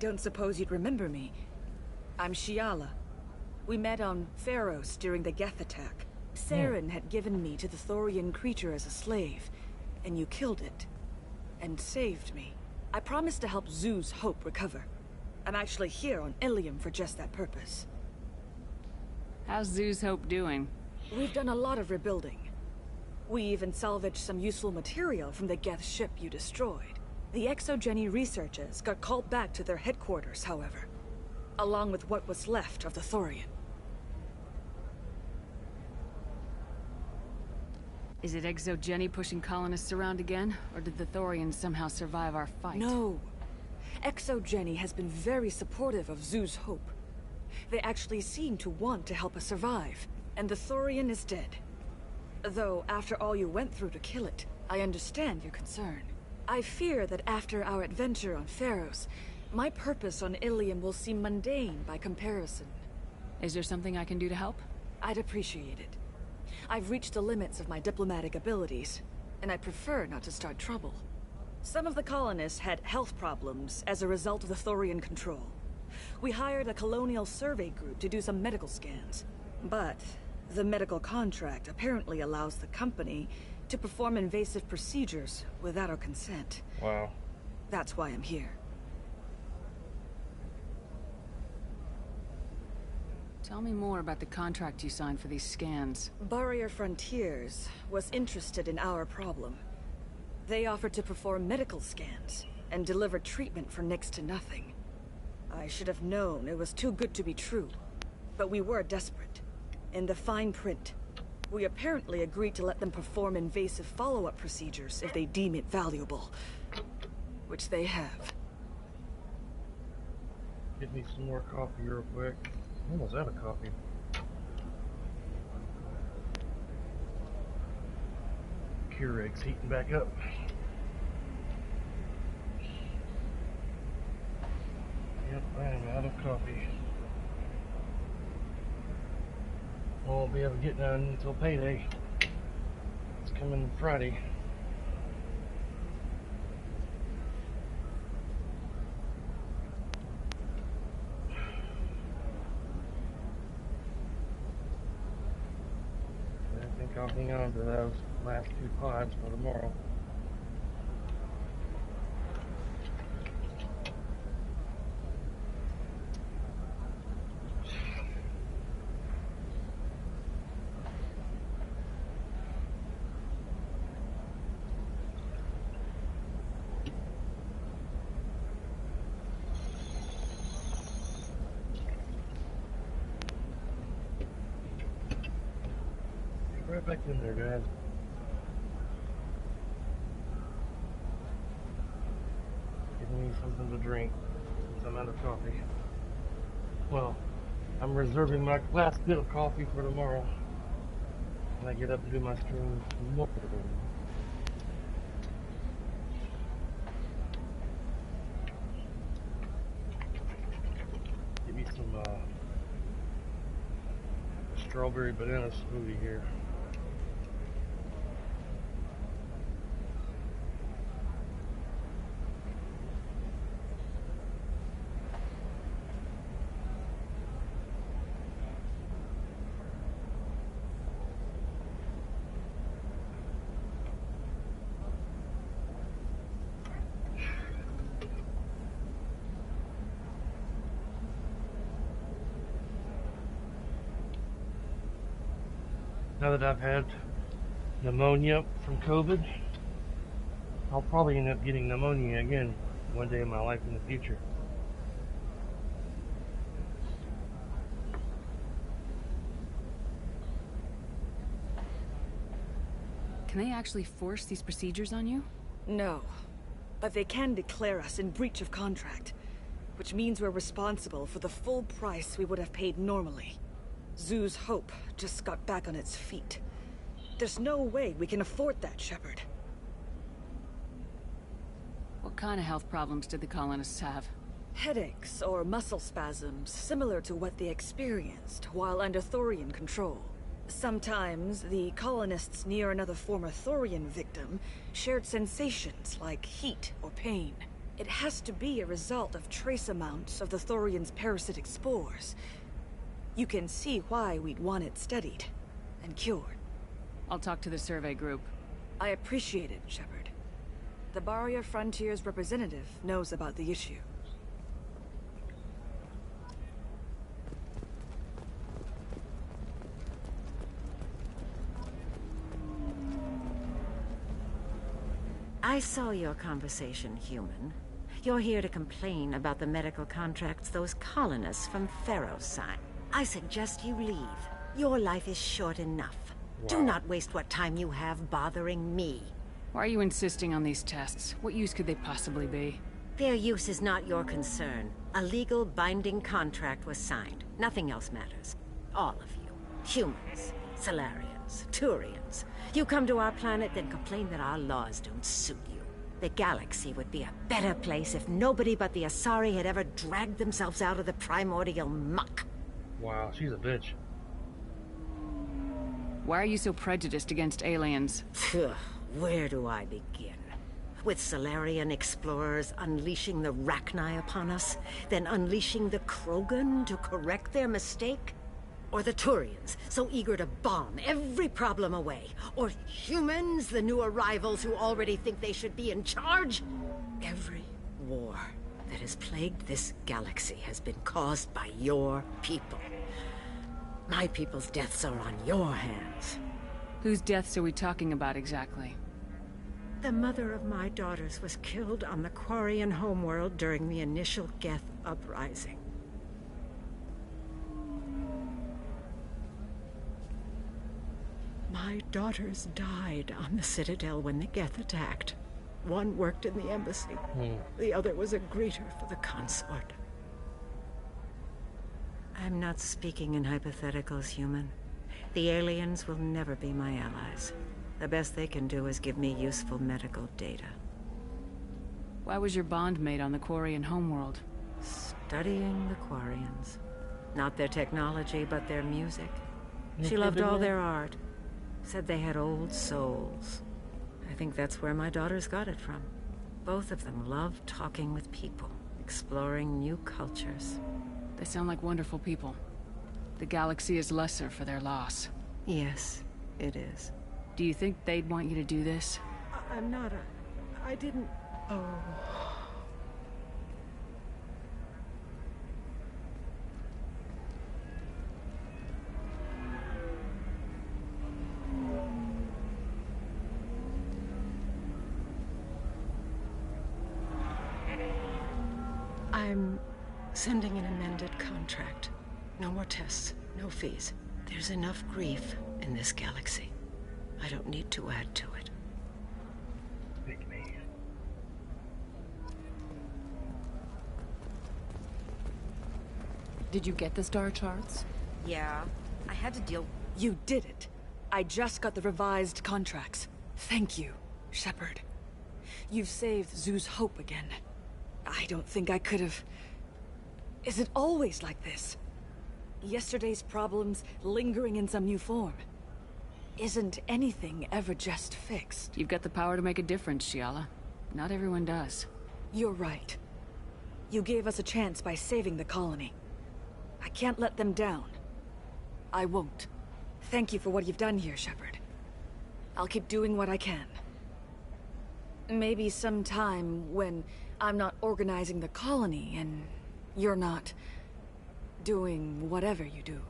X: don't suppose you'd remember me. I'm Shiala. We met on Pharos during the Geth attack. Saren had given me to the Thorian creature as a slave, and you killed it. And saved me. I promised to help Zoo's Hope recover. I'm actually here on Ilium for just that purpose.
G: How's Zoo's Hope doing?
X: We've done a lot of rebuilding. We even salvaged some useful material from the Geth ship you destroyed. The Exogeny researchers got called back to their headquarters, however, along with what was left of the Thorian.
G: Is it Exogeny pushing colonists around again? Or did the Thorians somehow survive our fight?
X: No. Exogeny has been very supportive of Zoo's Hope. They actually seem to want to help us survive. and the Thorian is dead. Though, after all you went through to kill it, I understand your concern. I fear that after our adventure on Pharos, my purpose on Ilium will seem mundane by comparison.
G: Is there something I can do to help?
X: I'd appreciate it. I've reached the limits of my diplomatic abilities, and I prefer not to start trouble. Some of the colonists had health problems as a result of the Thorian control. We hired a colonial survey group to do some medical scans. But the medical contract apparently allows the company to perform invasive procedures without our consent.
A: Wow.
X: That's why I'm here.
G: Tell me more about the contract you signed for these scans.
X: Barrier Frontiers was interested in our problem. They offered to perform medical scans and deliver treatment for next to nothing. I should have known it was too good to be true, but we were desperate. In the fine print, we apparently agreed to let them perform invasive follow-up procedures if they deem it valuable, which they have.
A: Get me some more coffee real quick. I almost out of coffee. Keurig's heating back up. Yep, I am out of coffee. Won't be able to get done until payday. It's coming Friday. I think I'll hang on to those last 2 pods for tomorrow. Right back in there, guys. Give me something to drink since I'm out of coffee. Well, I'm reserving my last bit of coffee for tomorrow when I get up and do my stream tomorrow. Give me some strawberry banana smoothie here. Now that I've had pneumonia from COVID, I'll probably end up getting pneumonia again one day in my life in the future.
G: Can they actually force these procedures on you?
X: No, but they can declare us in breach of contract, which means we're responsible for the full price we would have paid normally. Zoo's Hope just got back on its feet. There's no way we can afford that, Shepard.
G: What kind of health problems did the colonists have?
X: Headaches or muscle spasms, similar to what they experienced while under Thorian control. Sometimes, the colonists near another former Thorian victim shared sensations like heat or pain. It has to be a result of trace amounts of the Thorian's parasitic spores. You can see why we'd want it studied and cured.
G: I'll talk to the survey group.
X: I appreciate it, Shepard. The Barrier Frontiers representative knows about the issue.
B: I saw your conversation, human. You're here to complain about the medical contracts those colonists from Pharos signed. I suggest you leave. Your life is short enough. Wow. Do not waste what time you have bothering me.
G: Why are you insisting on these tests? What use could they possibly be?
B: Their use is not your concern. A legal binding contract was signed. Nothing else matters. All of you. Humans, Salarians, Turians. You come to our planet, then complain that our laws don't suit you. The galaxy would be a better place if nobody but the Asari had ever dragged themselves out of the primordial muck.
A: Wow, she's a bitch.
G: Why are you so prejudiced against aliens?
B: Where do I begin? With Salarian explorers unleashing the Rachni upon us, then unleashing the Krogan to correct their mistake? Or the Turians, so eager to bomb every problem away? Or humans, the new arrivals who already think they should be in charge? Every war that has plagued this galaxy has been caused by your people. My people's deaths are on your hands.
G: Whose deaths are we talking about exactly?
B: The mother of my daughters was killed on the Quarian homeworld during the initial Geth uprising. My daughters died on the Citadel when the Geth attacked. One worked in the embassy. The other was a greeter for the consort. I'm not speaking in hypotheticals, human. The aliens will never be my allies. The best they can do is give me useful medical data.
G: Why was your bond made on the Quarian homeworld?
B: Studying the Quarians. Not their technology, but their music. She loved all their art. Said they had old souls. I think that's where my daughters got it from. Both of them loved talking with people, exploring new cultures.
G: They sound like wonderful people. The galaxy is lesser for their loss.
B: Yes, it is.
G: Do you think they'd want you to do this?
B: I'm not I didn't... Oh... I'm sending an amended contract. No more tests, no fees. There's enough grief in this galaxy. I don't need to add to it.
A: Pick me.
W: Did you get the star charts?
F: Yeah, I had to deal...
X: You did it. I just got the revised contracts. Thank you, Shepard. You've saved Zoo's hope again. I don't think I could have... Is it always like this? Yesterday's problems lingering in some new form. Isn't anything ever just fixed?
G: You've got the power to make a difference, Shiala. Not everyone does.
X: You're right. You gave us a chance by saving the colony. I can't let them down. I won't. Thank you for what you've done here, Shepard. I'll keep doing what I can. Maybe sometime when I'm not organizing the colony and you're not doing whatever you do.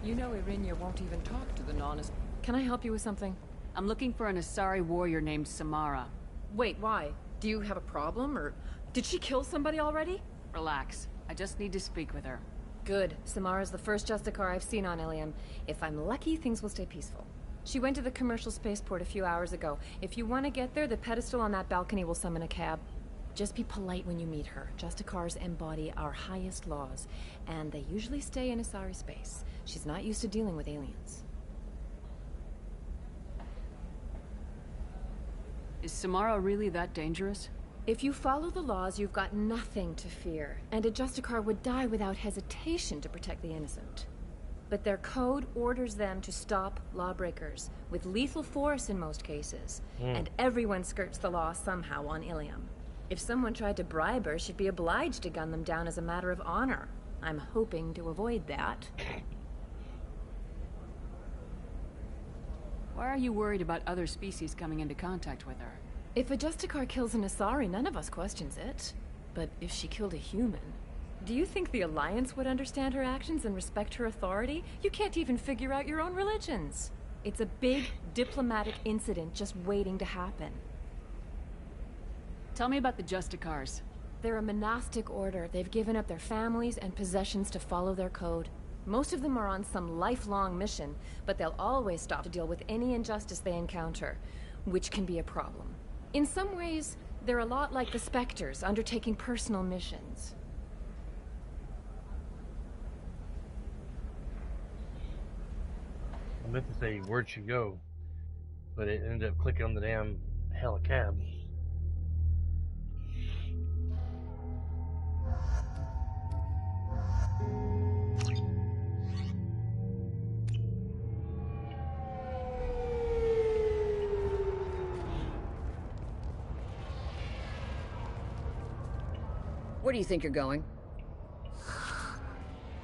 W: You know Irinia won't even talk to the non-as... Can I help you with something?
G: I'm looking for an Asari warrior named Samara.
W: Wait, why? Do you have a problem, or... Did she kill somebody already?
G: Relax. I just need to speak with her.
W: Good. Samara's the first Justicar I've seen on Ilium. If I'm lucky, things will stay peaceful. She went to the commercial spaceport a few hours ago. If you want to get there, the pedestal on that balcony will summon a cab. Just be polite when you meet her. Justicars embody our highest laws, and they usually stay in Asari space. She's not used to dealing with aliens.
G: Is Samara really that dangerous?
W: If you follow the laws, you've got nothing to fear, and a Justicar would die without hesitation to protect the innocent. But their code orders them to stop lawbreakers, with lethal force in most cases, and everyone skirts the law somehow on Ilium. If someone tried to bribe her, she'd be obliged to gun them down as a matter of honor. I'm hoping to avoid that.
G: Why are you worried about other species coming into contact with her?
W: If a Justicar kills an Asari, none of us questions it. But if she killed a human... Do you think the Alliance would understand her actions and respect her authority? You can't even figure out your own religions. It's a big diplomatic incident just waiting to happen.
G: Tell me about the Justicars.
W: They're a monastic order. They've given up their families and possessions to follow their code. Most of them are on some lifelong mission, but they'll always stop to deal with any injustice they encounter. which can be a problem. In some ways, they're a lot like the Spectres, undertaking personal missions.
A: I meant to say, where'd she go? But it ended up clicking on the damn helicab.
D: Where do you think you're going?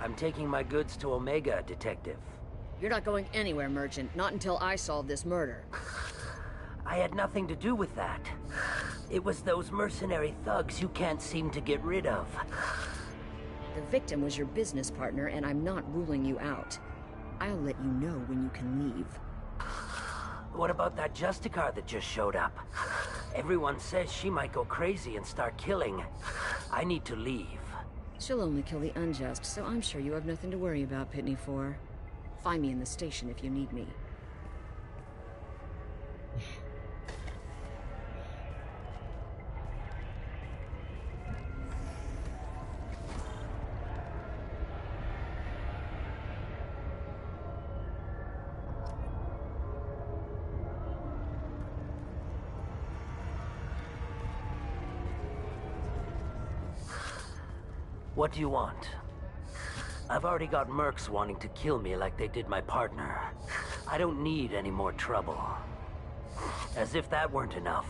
H: I'm taking my goods to Omega, Detective.
D: You're not going anywhere, Merchant. Not until I solve this murder.
H: I had nothing to do with that. It was those mercenary thugs you can't seem to get rid of.
D: The victim was your business partner, and I'm not ruling you out. I'll let you know when you can leave.
H: What about that Justicar that just showed up? Everyone says she might go crazy and start killing. I need to leave.
D: She'll only kill the unjust, so I'm sure you have nothing to worry about, Pitney 4. Find me in the station if you need me.
H: What do you want? I've already got mercs wanting to kill me like they did my partner. I don't need any more trouble. As if that weren't enough,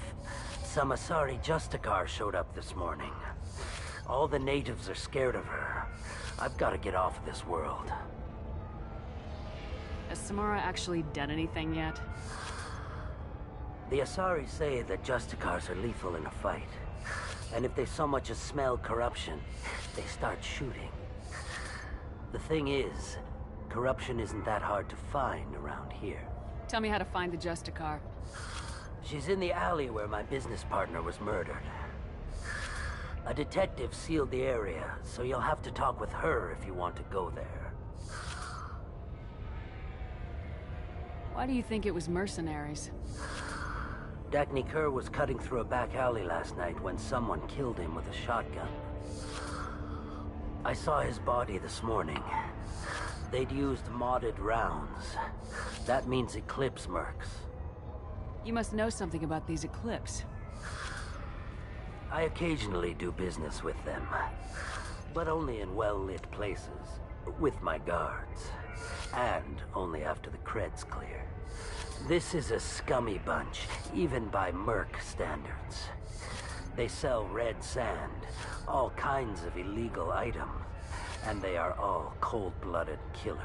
H: some Asari Justicar showed up this morning. All the natives are scared of her. I've got to get off of this world.
G: Has Samara actually done anything yet?
H: The Asari say that Justicars are lethal in a fight. And if they so much as smell corruption, they start shooting. The thing is, corruption isn't that hard to find around here.
G: Tell me how to find the Justicar.
H: She's in the alley where my business partner was murdered. A detective sealed the area, so you'll have to talk with her if you want to go there.
G: Why do you think it was mercenaries?
H: Dagny Kerr was cutting through a back alley last night when someone killed him with a shotgun. I saw his body this morning. They'd used modded rounds. That means Eclipse mercs.
G: You must know something about these Eclipse.
H: I occasionally do business with them, but only in well-lit places, with my guards, and only after the cred's clear. This is a scummy bunch, even by merc standards. They sell red sand, all kinds of illegal items, and they are all cold-blooded killers.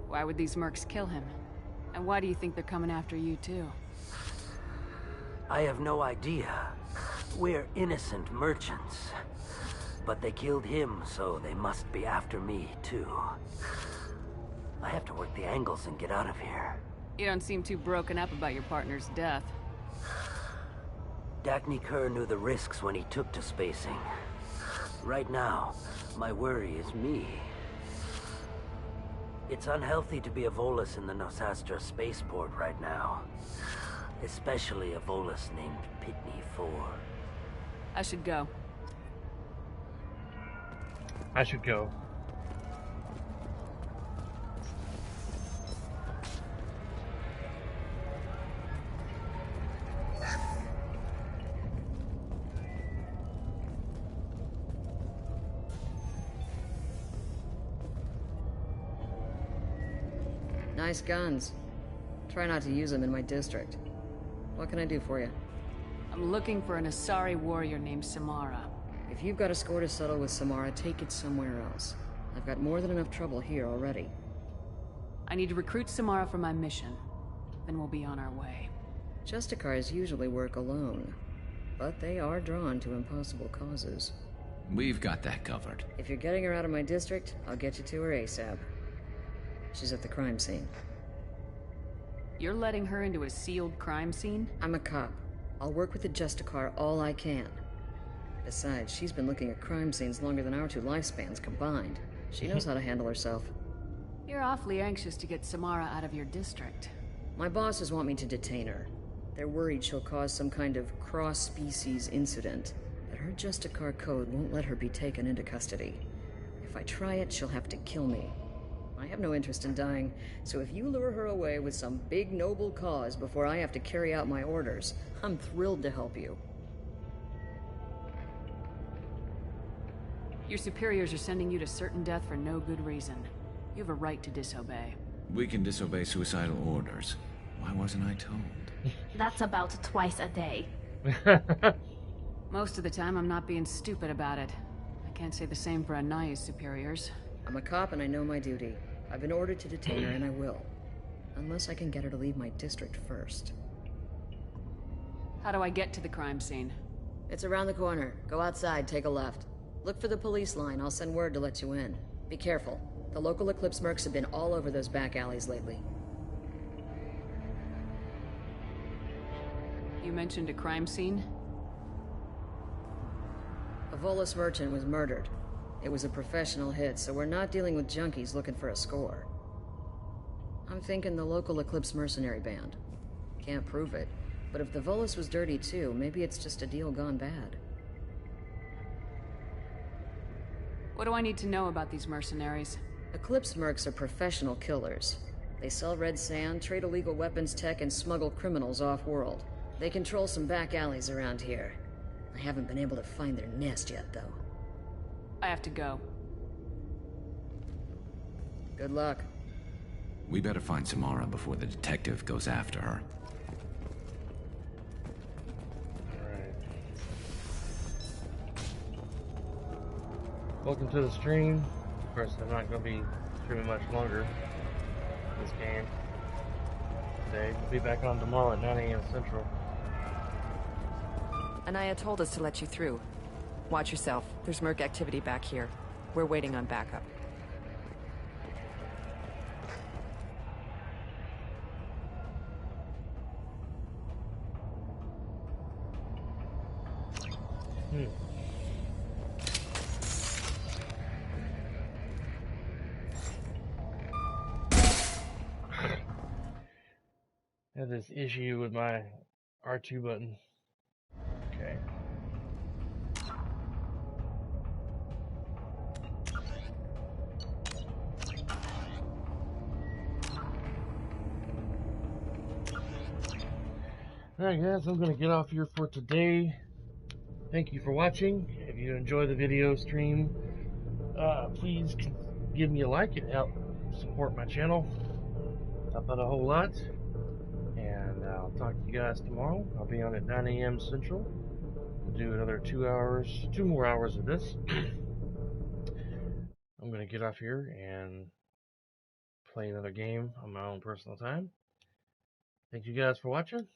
G: Why would these mercs kill him? And why do you think they're coming after you too?
H: I have no idea. We're innocent merchants. But they killed him, so they must be after me too. I have to work the angles and get out of here.
G: You don't seem too broken up about your partner's death.
H: Dagny Kerr knew the risks when he took to spacing. Right now, my worry is me. It's unhealthy to be a Volus in the Nosastra spaceport right now. Especially a Volus named Pitney 4.
G: I should go.
A: I should go.
D: Nice guns. Try not to use them in my district. What can I do for you?
G: I'm looking for an Asari warrior named Samara.
D: If you've got a score to settle with Samara, take it somewhere else. I've got more than enough trouble here already.
G: I need to recruit Samara for my mission. Then we'll be on our way.
D: Justicars usually work alone, but they are drawn to impossible causes.
N: We've got that covered.
D: If you're getting her out of my district, I'll get you to her ASAP. She's at the crime scene.
G: You're letting her into a sealed crime scene?
D: I'm a cop. I'll work with the Justicar all I can. Besides, she's been looking at crime scenes longer than our two lifespans combined. She knows how to handle herself.
G: You're awfully anxious to get Samara out of your district.
D: My bosses want me to detain her. They're worried she'll cause some kind of cross-species incident, but her Justicar code won't let her be taken into custody. If I try it, she'll have to kill me. I have no interest in dying, so if you lure her away with some big noble cause before I have to carry out my orders, I'm thrilled to help you.
G: Your superiors are sending you to certain death for no good reason. You have a right to disobey.
N: We can disobey suicidal orders. Why wasn't I told?
L: That's about twice a day.
G: Most of the time, I'm not being stupid about it. I can't say the same for Anaya's superiors.
D: I'm a cop and I know my duty. I've been ordered to detain her and I will. Unless I can get her to leave my district first.
G: How do I get to the crime scene?
D: It's around the corner. Go outside, take a left. Look for the police line. I'll send word to let you in. Be careful. The local Eclipse mercs have been all over those back alleys lately.
G: You mentioned a crime scene?
D: A Volus merchant was murdered. It was a professional hit, so we're not dealing with junkies looking for a score. I'm thinking the local Eclipse mercenary band. Can't prove it, but if the Volus was dirty too, maybe it's just a deal gone bad.
G: What do I need to know about these mercenaries?
D: Eclipse mercs are professional killers. They sell red sand, trade illegal weapons tech, and smuggle criminals off-world. They control some back alleys around here. I haven't been able to find their nest yet, though.
G: I have to go.
D: Good luck.
N: We better find Samara before the detective goes after her.
A: Alright. Welcome to the stream. Of course, I'm not going to be streaming much longer this game today. We'll be back on tomorrow at 9 a.m. Central.
O: Anaya told us to let you through. Watch yourself. There's merc activity back here. We're waiting on backup.
A: I have this issue with my R2 button. Okay. Alright guys, I'm going to get off here for today. Thank you for watching. If you enjoy the video stream, please give me a like. It helps support my channel. Help out a whole lot. And I'll talk to you guys tomorrow. I'll be on at 9 a.m. Central. We'll do another 2 more hours of this. I'm going to get off here and play another game on my own personal time. Thank you guys for watching.